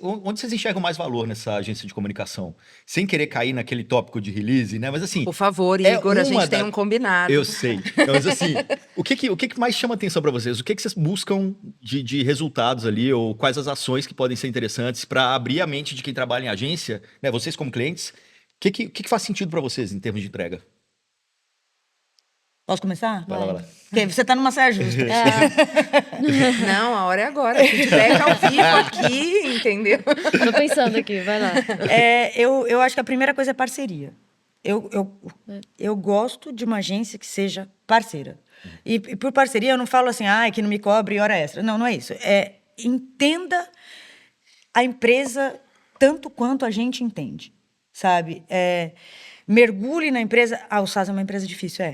onde vocês enxergam mais valor nessa agência de comunicação? Sem querer cair naquele tópico de release, né? Mas assim... Por favor, Igor, a uma gente tem um combinado. Eu sei. Mas assim, o que mais chama atenção para vocês? O que vocês buscam de resultados ali? Ou quais as ações que podem ser interessantes para abrir a mente de quem trabalha em agência, né? Vocês como clientes, o que faz sentido para vocês em termos de entrega? Posso começar? Vai lá. Porque você está numa saia justa. Não, a hora é agora. Feedback ao vivo aqui, entendeu? Tô pensando aqui, vai lá. Eu acho que a primeira coisa é parceria. Eu gosto de uma agência que seja parceira. E por parceria eu não falo assim, que não me cobre hora extra. Não é isso. Entenda a empresa tanto quanto a gente entende, sabe? Mergulhe na empresa. O SAS é uma empresa difícil,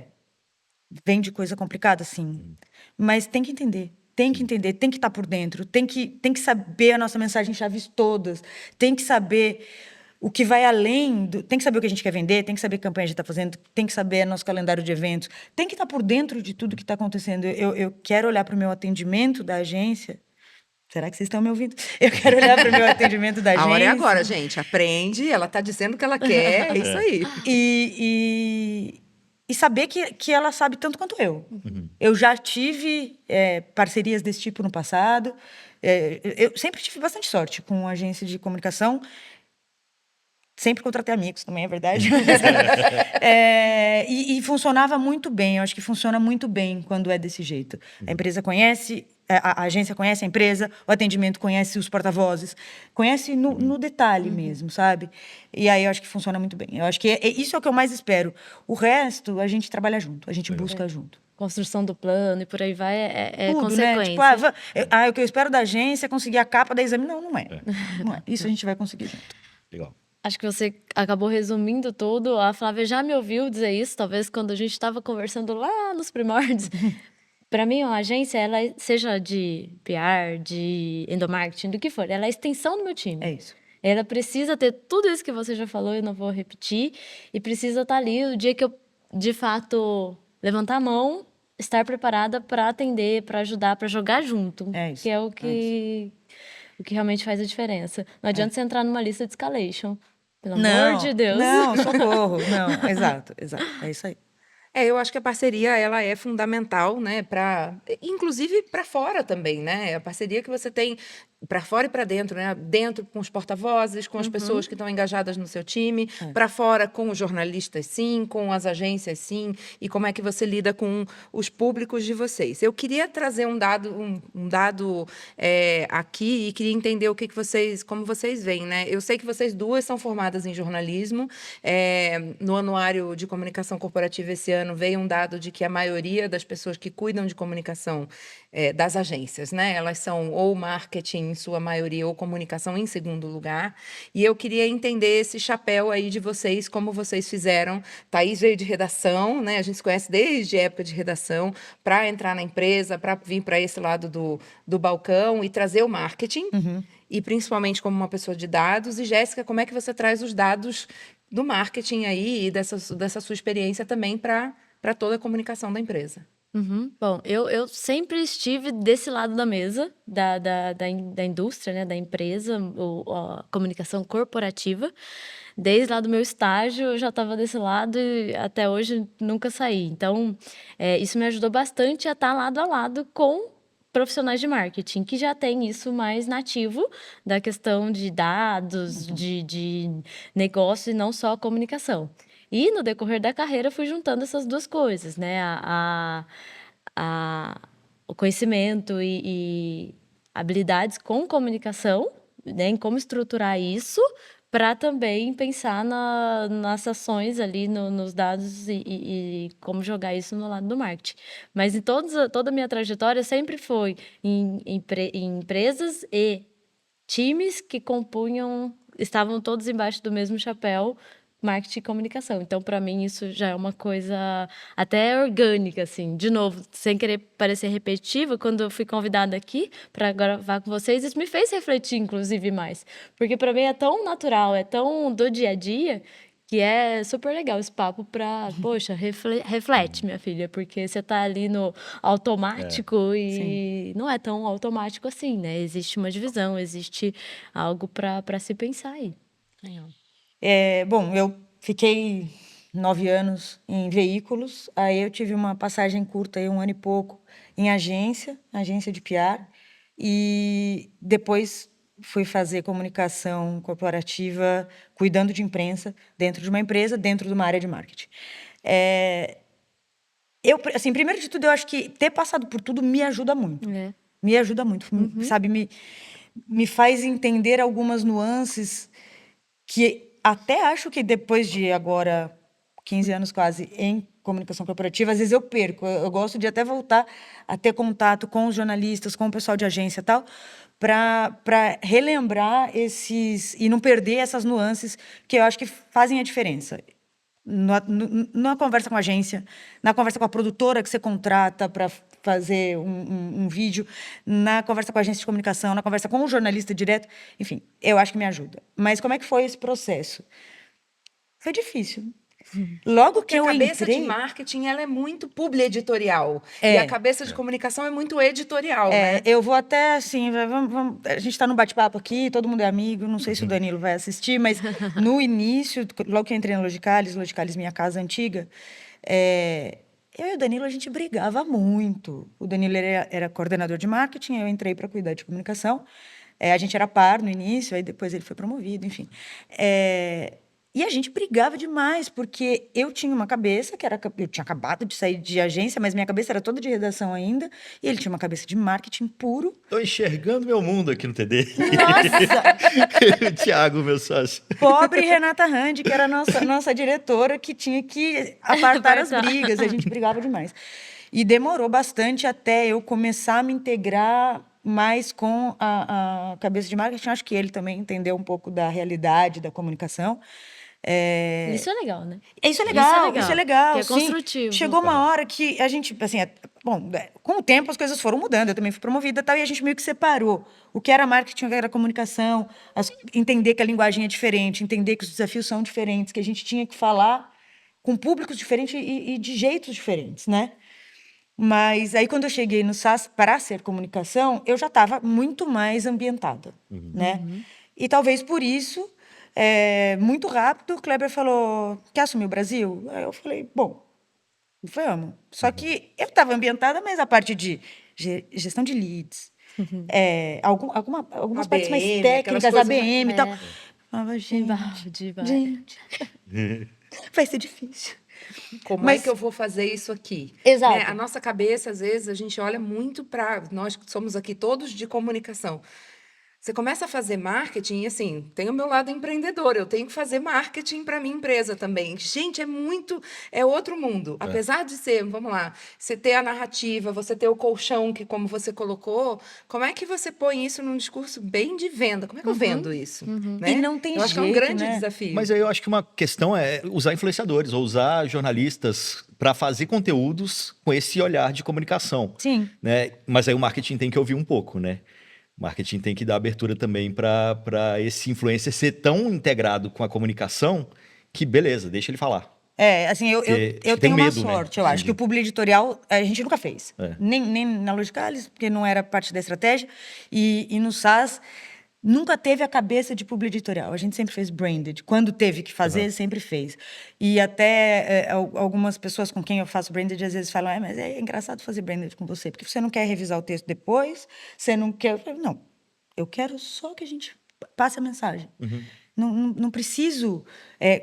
vende coisa complicada, sim. Mas tem que entender. Tem que estar por dentro, tem que saber a nossa mensagem-chave todas, tem que saber o que vai além, tem que saber o que a gente quer vender, tem que saber que campanha a gente está fazendo, tem que saber nosso calendário de eventos, tem que estar por dentro de tudo que está acontecendo. Eu quero olhar para o meu atendimento da agência. Será que vocês estão me ouvindo? Eu quero olhar para o meu atendimento da agência. A hora é agora, gente. Aprende, ela está dizendo o que ela quer, é isso aí. E saber que ela sabe tanto quanto eu. Eu já tive parcerias desse tipo no passado. Eu sempre tive bastante sorte com agência de comunicação. Sempre contratei amigos, também é verdade. E funcionava muito bem. Eu acho que funciona muito bem quando é desse jeito. A empresa conhece, a agência conhece a empresa, o atendimento conhece os porta-vozes, conhece no detalhe mesmo, sabe? E aí eu acho que funciona muito bem. Eu acho que isso é o que eu mais espero. O resto, a gente trabalha junto, a gente busca junto. Construção do plano e por aí vai é Tudo, consequência. Né? O que eu espero da agência é conseguir a capa da exame. Não é. Não é. Isso a gente vai conseguir junto. Legal. Acho que você acabou resumindo tudo. A Flávia já me ouviu dizer isso, talvez quando a gente estava conversando lá nos primórdios. Para mim, uma agência, ela seja de PR, de endomarketing, do que for, ela é a extensão do meu time. É isso. Ela precisa ter tudo isso que você já falou, eu não vou repetir, e precisa estar ali o dia que eu, de fato, levantar a mão, estar preparada para atender, para ajudar, para jogar junto. É isso. Que é o que realmente faz a diferença. Não adianta você entrar numa lista de escalation. Pelo amor de Deus. Não, socorro. Não, exato. É isso aí. Eu acho que a parceria ela é fundamental, né, inclusive para fora também, né? A parceria que você tem para fora e para dentro, né? Dentro com os porta-vozes, com as pessoas que estão engajadas no seu time, para fora com os jornalistas, sim, com as agências, sim, e como é que você lida com os públicos de vocês. Eu queria trazer um dado aqui e queria entender o que vocês, como vocês veem, né? Eu sei que vocês duas são formadas em jornalismo. No Anuário de Comunicação Corporativa esse ano veio um dado de que a maioria das pessoas que cuidam de comunicação das agências, né? Elas são ou marketing, em sua maioria, ou comunicação em segundo lugar. E eu queria entender esse chapéu aí de vocês, como vocês fizeram. Thaís veio de redação, né? A gente se conhece desde a época de redação, para entrar na empresa, para vir para esse lado do balcão e trazer o marketing, e principalmente como uma pessoa de dados. E, Jéssica, como é que você traz os dados do marketing aí e dessa sua experiência também para toda a comunicação da empresa? Bom, eu sempre estive desse lado da mesa, da indústria, né, da empresa, a comunicação corporativa. Desde lá do meu estágio, eu já estava desse lado e até hoje nunca saí. Então, isso me ajudou bastante a estar lado a lado com profissionais de marketing, que já têm isso mais nativo da questão de dados, de negócio e não só a comunicação. E no decorrer da carreira fui juntando essas duas coisas, né? O conhecimento e habilidades com comunicação, né? Em como estruturar isso, para também pensar nas ações ali, nos dados e como jogar isso no lado do marketing. Mas em toda a minha trajetória sempre foi em empresas e times que estavam todos embaixo do mesmo chapéu, marketing e comunicação. Então, para mim, isso já é uma coisa até orgânica, assim. De novo, sem querer parecer repetitiva, quando eu fui convidada aqui para gravar com vocês, isso me fez refletir, inclusive, mais. Porque para mim é tão natural, é tão do dia a dia, que é super legal esse papo para, poxa, reflete, minha filha, porque você tá ali no automático e não é tão automático assim, né? Existe uma divisão, existe algo para se pensar aí. Bom, eu fiquei 9 anos em veículos, aí eu tive uma passagem curta, aí 1 ano e pouco, em agência de PR, e depois fui fazer comunicação corporativa, cuidando de imprensa, dentro de uma empresa, dentro de uma área de marketing. Assim, primeiro de tudo, eu acho que ter passado por tudo me ajuda muito. Me ajuda muito, sabe? Me faz entender algumas nuances que até acho que depois de agora 15 anos quase em comunicação corporativa, às vezes eu perco. Eu gosto de até voltar a ter contato com os jornalistas, com o pessoal de agência e tal, para relembrar e não perder essas nuances que eu acho que fazem a diferença. Na conversa com a agência, na conversa com a produtora que você contrata para fazer um vídeo, na conversa com a agência de comunicação, na conversa com o jornalista direto, enfim, eu acho que me ajuda. Mas como é que foi esse processo? Foi difícil. Logo que eu entrei... A cabeça de marketing, ela é muito publi-editorial. E a cabeça de comunicação é muito editorial, né? Eu vou até, assim, a gente está no bate-papo aqui, todo mundo é amigo, não sei se o Danilo vai assistir, mas no início, logo que eu entrei na Logicalis, minha casa antiga, eu e o Danilo, a gente brigava muito. O Danilo era coordenador de marketing, eu entrei para cuidar de comunicação. A gente era par no início, aí depois ele foi promovido, enfim. E a gente brigava demais, porque eu tinha uma cabeça, eu tinha acabado de sair de agência, mas minha cabeça era toda de redação ainda, e ele tinha uma cabeça de marketing puro. Tô enxergando meu mundo aqui no TD. Nossa! O Thiago, meu sócio. Pobre Renata Randi, que era a nossa diretora, que tinha que apartar as brigas, a gente brigava demais. E demorou bastante até eu começar a me integrar mais com a cabeça de marketing. Acho que ele também entendeu um pouco da realidade da comunicação. Isso é legal, né? Isso é legal. Que é sim. construtivo. Chegou uma hora que a gente, assim, com o tempo as coisas foram mudando, eu também fui promovida e tal, e a gente meio que separou o que era marketing, o que era comunicação, entender que a linguagem é diferente, entender que os desafios são diferentes, que a gente tinha que falar com públicos diferentes e de jeitos diferentes, né? Mas aí, quando eu cheguei no SAS para ser comunicação, eu já estava muito mais ambientada, né? E talvez por isso, muito rápido, o Kleber falou, quer assumir o Brasil? Aí eu falei, bom, vamos. Só que eu estava ambientada, mas a parte de gestão de leads, Algumas partes mais ABM, técnicas, aquelas coisas ABM e tal. É. Falava, Embalde, vai. gente, vai ser difícil. Como Mas- é que eu vou fazer isso aqui? Exato. Né? A nossa cabeça, às vezes, a gente olha muito para... Nós que somos aqui todos de comunicação. Você começa a fazer marketing e, assim, tem o meu lado empreendedor. Eu tenho que fazer marketing para minha empresa também. Gente, é outro mundo. Apesar de ser, vamos lá, você ter a narrativa, você ter o colchão, que como você colocou, como é que você põe isso num discurso bem de venda? Como é que eu vendo isso? Né? E não tem eu acho que é um jeito, grande né? desafio. Mas aí eu acho que uma questão é usar influenciadores ou usar jornalistas para fazer conteúdos com esse olhar de comunicação. Sim. Né? Mas aí o marketing tem que ouvir um pouco, né? O marketing tem que dar abertura também para esse influencer ser tão integrado com a comunicação que, beleza, deixa ele falar. Assim, eu Porque tenho tem uma medo, né? sorte, eu acho, que o publi editorial a gente nunca fez. É. Nem na Logicalis, porque não era parte da estratégia, e no SAS nunca teve a cabeça de publi editorial. A gente sempre fez branded. Quando teve que fazer, sempre fez. E até algumas pessoas com quem eu faço branded às vezes falam, mas é engraçado fazer branded com você, porque você não quer revisar o texto depois, você não quer... Eu falo, não, eu quero só que a gente passe a mensagem. Não preciso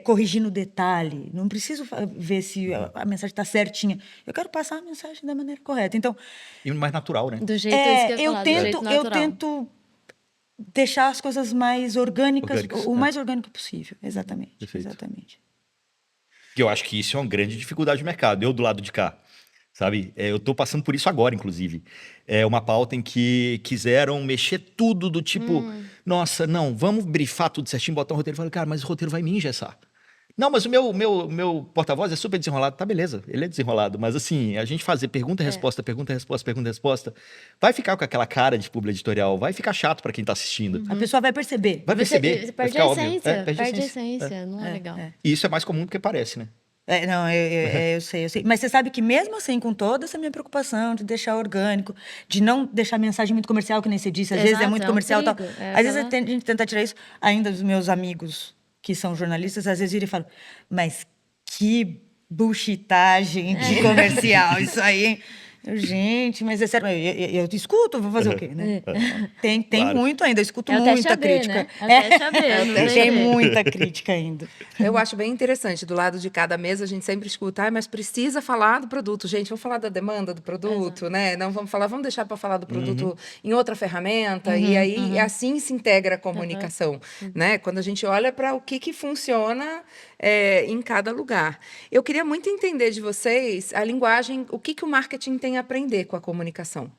corrigir no detalhe, não preciso ver se a mensagem está certinha. Eu quero passar a mensagem da maneira correta. Então, E mais natural, né? Do jeito isso que eu ia eu falar, do jeito eu natural. tento deixar as coisas mais orgânicas, Orgânicas, o mais orgânico possível. Exatamente. Perfeito. Exatamente. Que eu acho que isso é uma grande dificuldade de mercado. Eu do lado de cá, sabe? Eu tô passando por isso agora, inclusive. É uma pauta em que quiseram mexer tudo do tipo, nossa, não, vamos brifar tudo certinho, botar um roteiro. Eu falei, cara, mas o roteiro vai me engessar. Não, mas o meu porta-voz é super desenrolado. Tá, beleza, ele é desenrolado. Mas assim, a gente fazer pergunta-resposta, pergunta-resposta, pergunta-resposta, vai ficar com aquela cara de publi editorial, vai ficar chato pra quem tá assistindo. A pessoa vai perceber. Vai perceber, Você vai perde ficar a óbvio. essência, Perde a perde a essência. essência, não é legal. E isso é mais comum do que parece, né? Não, eu sei. Mas você sabe que mesmo assim, com toda essa minha preocupação de deixar orgânico, de não deixar mensagem muito comercial, que nem você disse, às vezes é Exato, muito é um comercial e tal. perigo, Às vezes aquela- a gente tenta tirar isso. Ainda os meus amigos que são jornalistas, às vezes viram e falam, mas que bullshitagem de comercial isso aí, hein? Gente, mas é sério, eu te escuto, vou fazer o quê, né? Tem Claro. muito ainda, eu escuto É o teste muita AB, crítica. né? É o teste AB, não tem Tem jeito. muita crítica ainda. Eu acho bem interessante. Do lado de cada mesa, a gente sempre escuta, mas precisa falar do produto. Gente, vamos falar da demanda do produto, né? Não vamos falar, vamos deixar para falar do produto em outra ferramenta. E aí, assim se integra a comunicação, né? Quando a gente olha para o que funciona em cada lugar. Eu queria muito entender de vocês a linguagem, o que o marketing tem a aprender com a comunicação.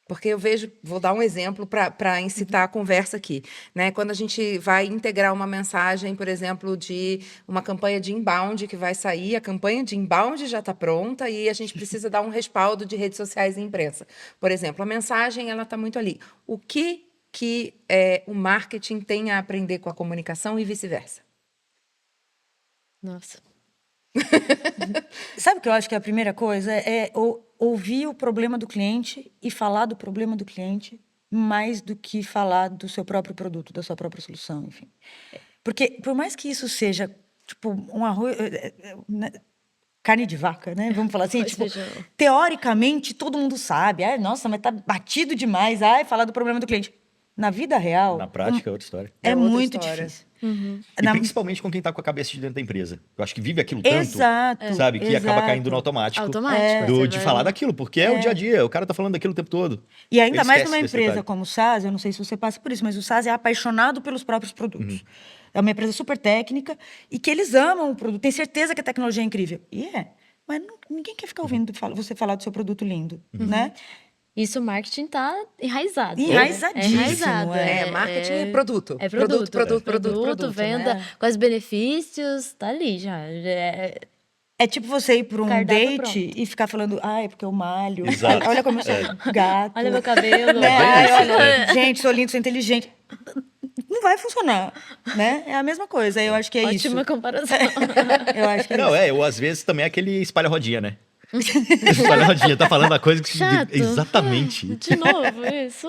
Porque eu vejo, vou dar um exemplo para incitar a conversa aqui, né? Quando a gente vai integrar uma mensagem, por exemplo, de uma campanha de inbound que vai sair, a campanha de inbound já está pronta e a gente precisa dar um respaldo de redes sociais e imprensa. Por exemplo, a mensagem ela está muito ali. O que o marketing tem a aprender com a comunicação e vice-versa? Nossa. Sabe o que eu acho que é a primeira coisa? É ouvir o problema do cliente e falar do problema do cliente mais do que falar do seu próprio produto, da sua própria solução, enfim. Porque, por mais que isso seja, tipo, um arroz... carne de vaca, né? Vamos falar assim, Arroz, tipo, feijão. teoricamente, todo mundo sabe. Nossa, mas tá batido demais. Falar do problema do cliente. Na vida real... Na prática é outra história. É outra muito história. difícil. E principalmente com quem tá com a cabeça de dentro da empresa. Eu acho que vive aquilo tanto, Exato. sabe? Que acaba exato. caindo no automático. Automático. De você vai- falar daquilo, porque é o dia a dia, o cara tá falando daquilo o tempo todo. E ainda Ele mais esquece numa desse empresa detalhe. como o SAS, eu não sei se você passa por isso, mas o SAS é apaixonado pelos próprios produtos. É uma empresa super técnica e que eles amam o produto, tem certeza que a tecnologia é incrível. Mas ninguém quer ficar ouvindo você falar do seu produto lindo, né? Isso, o marketing tá enraizado. Enraizadíssimo, É enraizado. Marketing é produto. É produto. Produto, venda, né? com os benefícios, tá ali já. É tipo você ir para um Cardápio date pronto. e ficar falando, é porque eu malho. Exato. Olha como eu sou gato. Olha meu cabelo. Né? bem isso, Olha, gente, sou lindo, sou inteligente. Não vai funcionar, né? É a mesma coisa, eu acho que é isso. Ótima comparação. Eu acho que é Não, isso. ou às vezes também é aquele espalha-rodinha, né? Espalha-rodinha, tá falando a coisa que... Chato. Exatamente. De novo, isso.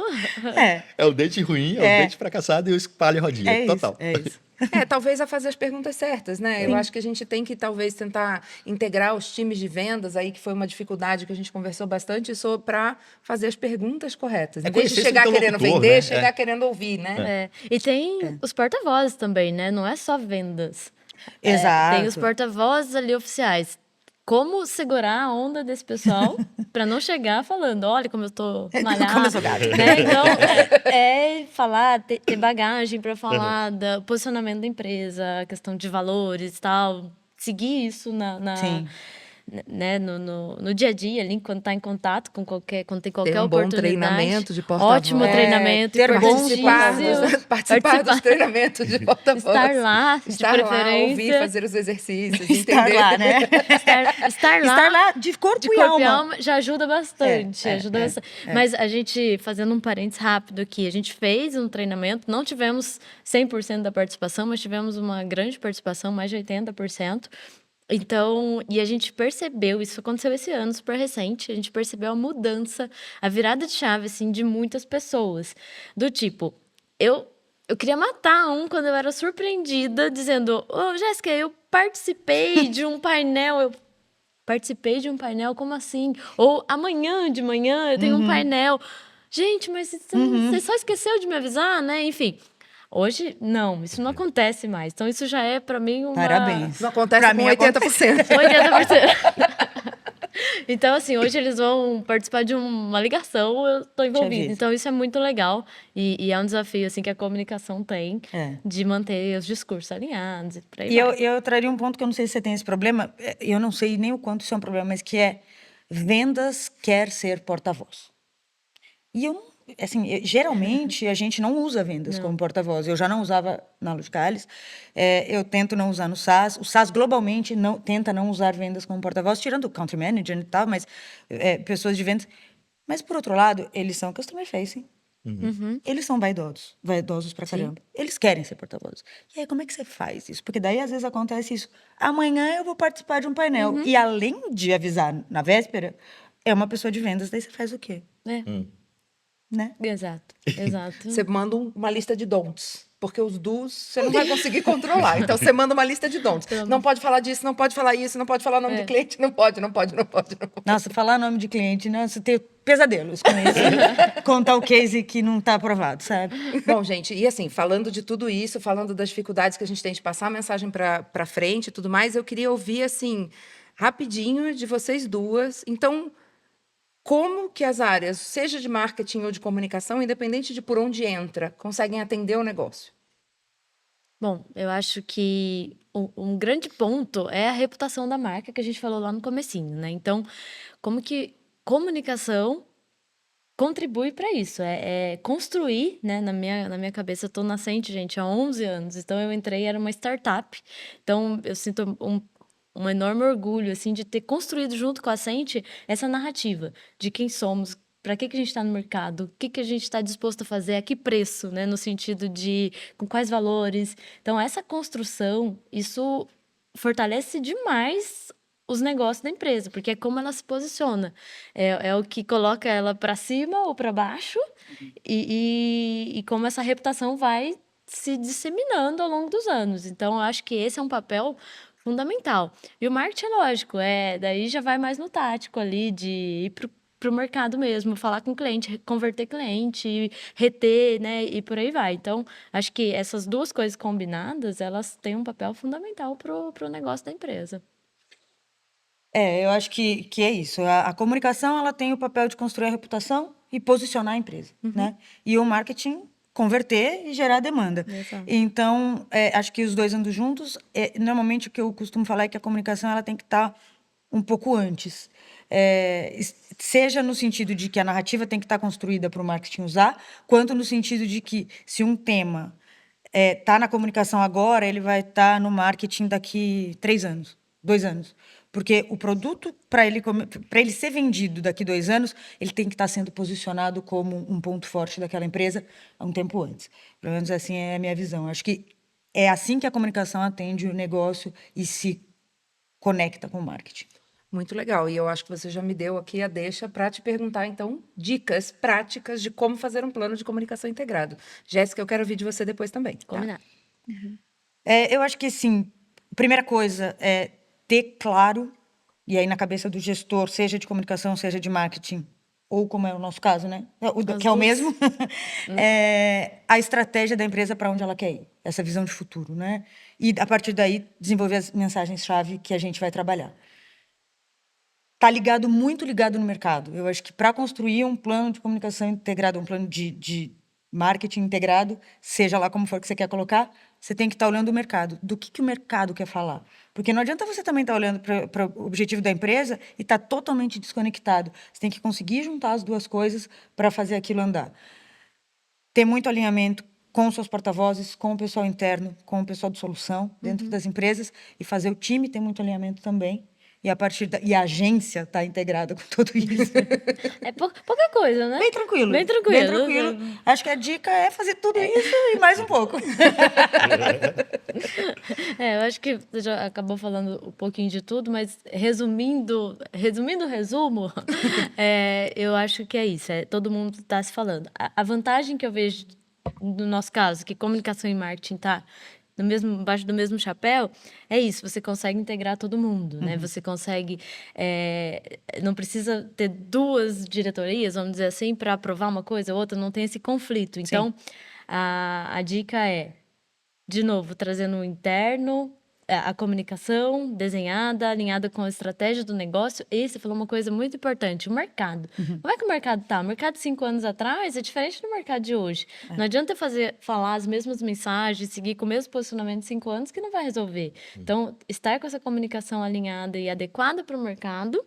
É. É o date ruim, é o date fracassado e o espalha-rodinha, É total. isso, é isso. Talvez a fazer as perguntas certas, né? Eu acho que a gente tem que talvez tentar integrar os times de vendas aí, que foi uma dificuldade que a gente conversou bastante sobre, para fazer as perguntas corretas. Em vez de conhecer chegar seu querendo interlocutor, vender, né? chegar querendo ouvir, né? E tem os porta-vozes também, né? Não é só vendas. Exato. Tem os porta-vozes ali oficiais. Como segurar a onda desse pessoal para não chegar falando, olha como eu tô malhado. Como eu sou gato. Né? Então, falar, ter bagagem para falar do posicionamento da empresa, a questão de valores e tal. Seguir isso Sim. né, no dia a dia, ali, quando está em contato com quando tem qualquer Ter um bom oportunidade. treinamento de porta-voz. Ótimo treinamento, ter bons importantíssimo. Participar dos treinamentos de porta-voz. Estar lá, de Estar lá, preferência. ouvir, fazer os exercícios, Estar entender. lá, né? Estar lá. Estar lá de corpo, De e corpo e alma. alma já ajuda bastante. Bastante. Mas a gente, fazendo um parênteses rápido aqui, a gente fez um treinamento, não tivemos 100% da participação, mas tivemos uma grande participação, mais de 80%. Então, e a gente percebeu, isso aconteceu esse ano, super recente, a gente percebeu a mudança, a virada de chave, assim, de muitas pessoas. Do tipo, eu queria matar quando eu era surpreendida, dizendo, Jéssica, eu participei de um painel, como assim? Ou amanhã de manhã eu tenho um painel. Gente, mas você só esqueceu de me avisar, né? Enfim, hoje, não, isso não acontece mais. Então, isso já é, para mim, uma... Parabéns. Não acontece Pra com mim 80%. 80%. Então, assim, hoje eles vão participar de uma ligação, eu tô envolvida. avisa. Então, isso é muito legal. E é um desafio, assim, que a comunicação tem de manter os discursos alinhados e por aí E vai. eu traria um ponto que eu não sei se você tem esse problema, eu não sei nem o quanto isso é um problema, mas que é vendas quer ser porta-voz. E eu, assim, geralmente a gente não usa vendas como porta-voz. Eu já não usava na Luticales, eu tento não usar no SaaS. O SaaS globalmente tenta não usar vendas como porta-voz, tirando o country manager e tal, mas pessoas de vendas. Mas, por outro lado, eles são customer facing. Eles são vaidosos pra caramba. Eles querem ser porta-voz. E aí, como é que você faz isso? Porque daí, às vezes, acontece isso. Amanhã eu vou participar de um painel. E, além de avisar na véspera, é uma pessoa de vendas. Daí você faz o quê? Né? Exato. Você manda uma lista de don'ts. Porque os do's você não vai conseguir controlar. Então, você manda uma lista de don'ts. Não pode falar disso, não pode falar isso, não pode falar nome de cliente, não pode. Nossa, falar nome de cliente, nossa, ter pesadelos com isso. Contar o case que não está aprovado, sabe? Bom, gente, e assim, falando de tudo isso, falando das dificuldades que a gente tem de passar a mensagem para frente e tudo mais, eu queria ouvir, assim, rapidinho de vocês duas. Então, como que as áreas, seja de marketing ou de comunicação, independente de por onde entra, conseguem atender o negócio? Bom, eu acho que um grande ponto é a reputação da marca que a gente falou lá no comecinho, né? Então, como que comunicação contribui para isso? É construir, né? Na minha cabeça, eu tô nascente, gente, há 11 anos. Então, eu entrei, era uma startup. Então, eu sinto um enorme orgulho, assim, de ter construído junto com a Ascente essa narrativa de quem somos, para que a gente está no mercado, o que a gente está disposto a fazer, a que preço, né? No sentido de com quais valores. Então, essa construção, isso fortalece demais os negócios da empresa, porque é como ela se posiciona. É o que coloca ela para cima ou para baixo e como essa reputação vai se disseminando ao longo dos anos. Então, eu acho que esse é um papel fundamental. E o marketing, lógico, daí já vai mais no tático ali, de ir para o mercado mesmo, falar com o cliente, converter cliente, reter, né, e por aí vai. Então, acho que essas duas coisas combinadas, elas têm um papel fundamental pro negócio da empresa. Eu acho que é isso. A comunicação, ela tem o papel de construir a reputação e posicionar a empresa, né? E o marketing converter e gerar demanda. Exato. Então, acho que os dois andam juntos. Normalmente, o que eu costumo falar é que a comunicação ela tem que estar um pouco antes. Seja no sentido de que a narrativa tem que estar construída para o marketing usar, quanto no sentido de que, se um tema está na comunicação agora, ele vai estar no marketing daqui 3 anos, 2 anos. Porque o produto, para ele ser vendido daqui 2 anos, ele tem que estar sendo posicionado como um ponto forte daquela empresa há um tempo antes. Pelo menos assim é a minha visão. Acho que é assim que a comunicação atende o negócio e se conecta com o marketing. Muito legal. E eu acho que você já me deu aqui a deixa para te perguntar, então, dicas práticas de como fazer um plano de comunicação integrado. Jéssica, eu quero ouvir de você depois também. Tá? Combinado. Eu acho que, assim, primeira coisa é ter claro, e aí na cabeça do gestor, seja de comunicação, seja de marketing, ou como é o nosso caso, né? Que é o duas. mesmo, a estratégia da empresa para onde ela quer ir, essa visão de futuro, né? E, a partir daí, desenvolver as mensagens-chave que a gente vai trabalhar. Está ligado, muito ligado no mercado. Eu acho que para construir um plano de comunicação integrado, um plano de marketing integrado, seja lá como for que você quer colocar, você tem que estar olhando o mercado. Do que o mercado quer falar? Porque não adianta você também estar olhando para o objetivo da empresa e estar totalmente desconectado. Você tem que conseguir juntar as duas coisas para fazer aquilo andar. Ter muito alinhamento com os seus porta-vozes, com o pessoal interno, com o pessoal de solução dentro das empresas e fazer o time ter muito alinhamento também. E a agência está integrada com tudo isso. É pouca coisa, né? Bem tranquilo. Bem tranquilo. Bem tranquilo. Acho que a dica é fazer tudo isso e mais um pouco. Eu acho que você já acabou falando um pouquinho de tudo, mas resumindo o resumo, eu acho que é isso. Todo mundo está se falando. A vantagem que eu vejo no nosso caso, que comunicação e marketing está embaixo do mesmo chapéu, é isso, você consegue integrar todo mundo, né? Você consegue, não precisa ter duas diretorias, vamos dizer assim, para aprovar uma coisa ou outra, não tem esse conflito. Então, a dica é, de novo, trazendo o interno, a comunicação desenhada, alinhada com a estratégia do negócio. E você falou uma coisa muito importante, o mercado. Como é que o mercado está? O mercado de 5 anos atrás é diferente do mercado de hoje. Não adianta falar as mesmas mensagens, seguir com o mesmo posicionamento de 5 anos que não vai resolver. Então, estar com essa comunicação alinhada e adequada para o mercado,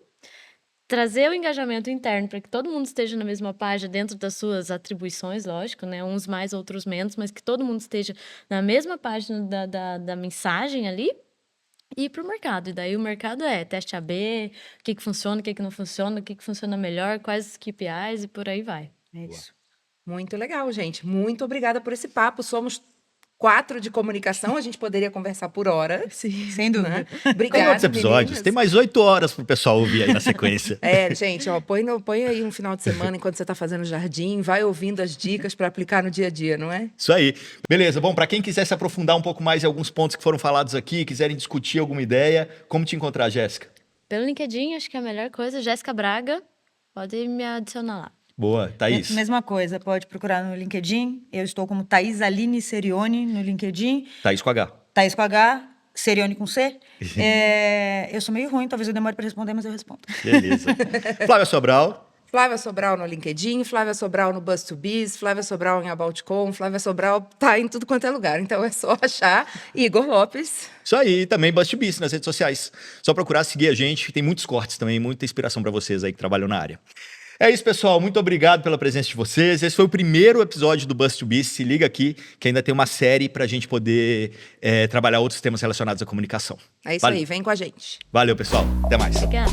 trazer o engajamento interno para que todo mundo esteja na mesma página dentro das suas atribuições, lógico, né? Uns mais, outros menos, mas que todo mundo esteja na mesma página da mensagem ali e ir para o mercado. E daí o mercado é teste AB, o que funciona, o que não funciona, o que funciona melhor, quais os KPIs e por aí vai. É isso. Muito legal, gente. Muito obrigada por esse papo. Somos 4 de comunicação, a gente poderia conversar por hora. Sim, sem dúvida. Né? Tem Obrigada, outros episódios, meninas. tem mais 8 horas pro pessoal ouvir aí na sequência. Gente, põe aí um final de semana enquanto você está fazendo jardim, vai ouvindo as dicas para aplicar no dia a dia, não é? Isso aí. Beleza, bom, para quem quiser se aprofundar um pouco mais em alguns pontos que foram falados aqui, quiserem discutir alguma ideia, como te encontrar, Jéssica? Pelo LinkedIn, acho que é a melhor coisa. Jéssica Braga, pode me adicionar lá. Boa, Thaís. Mesma coisa, pode procurar no LinkedIn. Eu estou como Thaís Aline Serione no LinkedIn. Thaís com H. Thaís com H, Serione com C. Eu sou meio ruim, talvez eu demore para responder, mas eu respondo. Beleza. Flávia Sobral. Flávia Sobral no LinkedIn, Flávia Sobral no Buzz2Biz, Flávia Sobral em AboutCom, Flávia Sobral tá em tudo quanto é lugar. Então é só achar Igor Lopes. Isso aí, também Buzz2Biz nas redes sociais. Só procurar seguir a gente, tem muitos cortes também, muita inspiração para vocês aí que trabalham na área. É isso, pessoal. Muito obrigado pela presença de vocês. Esse foi o primeiro episódio do Buzz2Biz. Se liga aqui, que ainda tem uma série para a gente poder trabalhar outros temas relacionados à comunicação. É isso aí, vem com a gente. Valeu, pessoal. Até mais. Obrigada.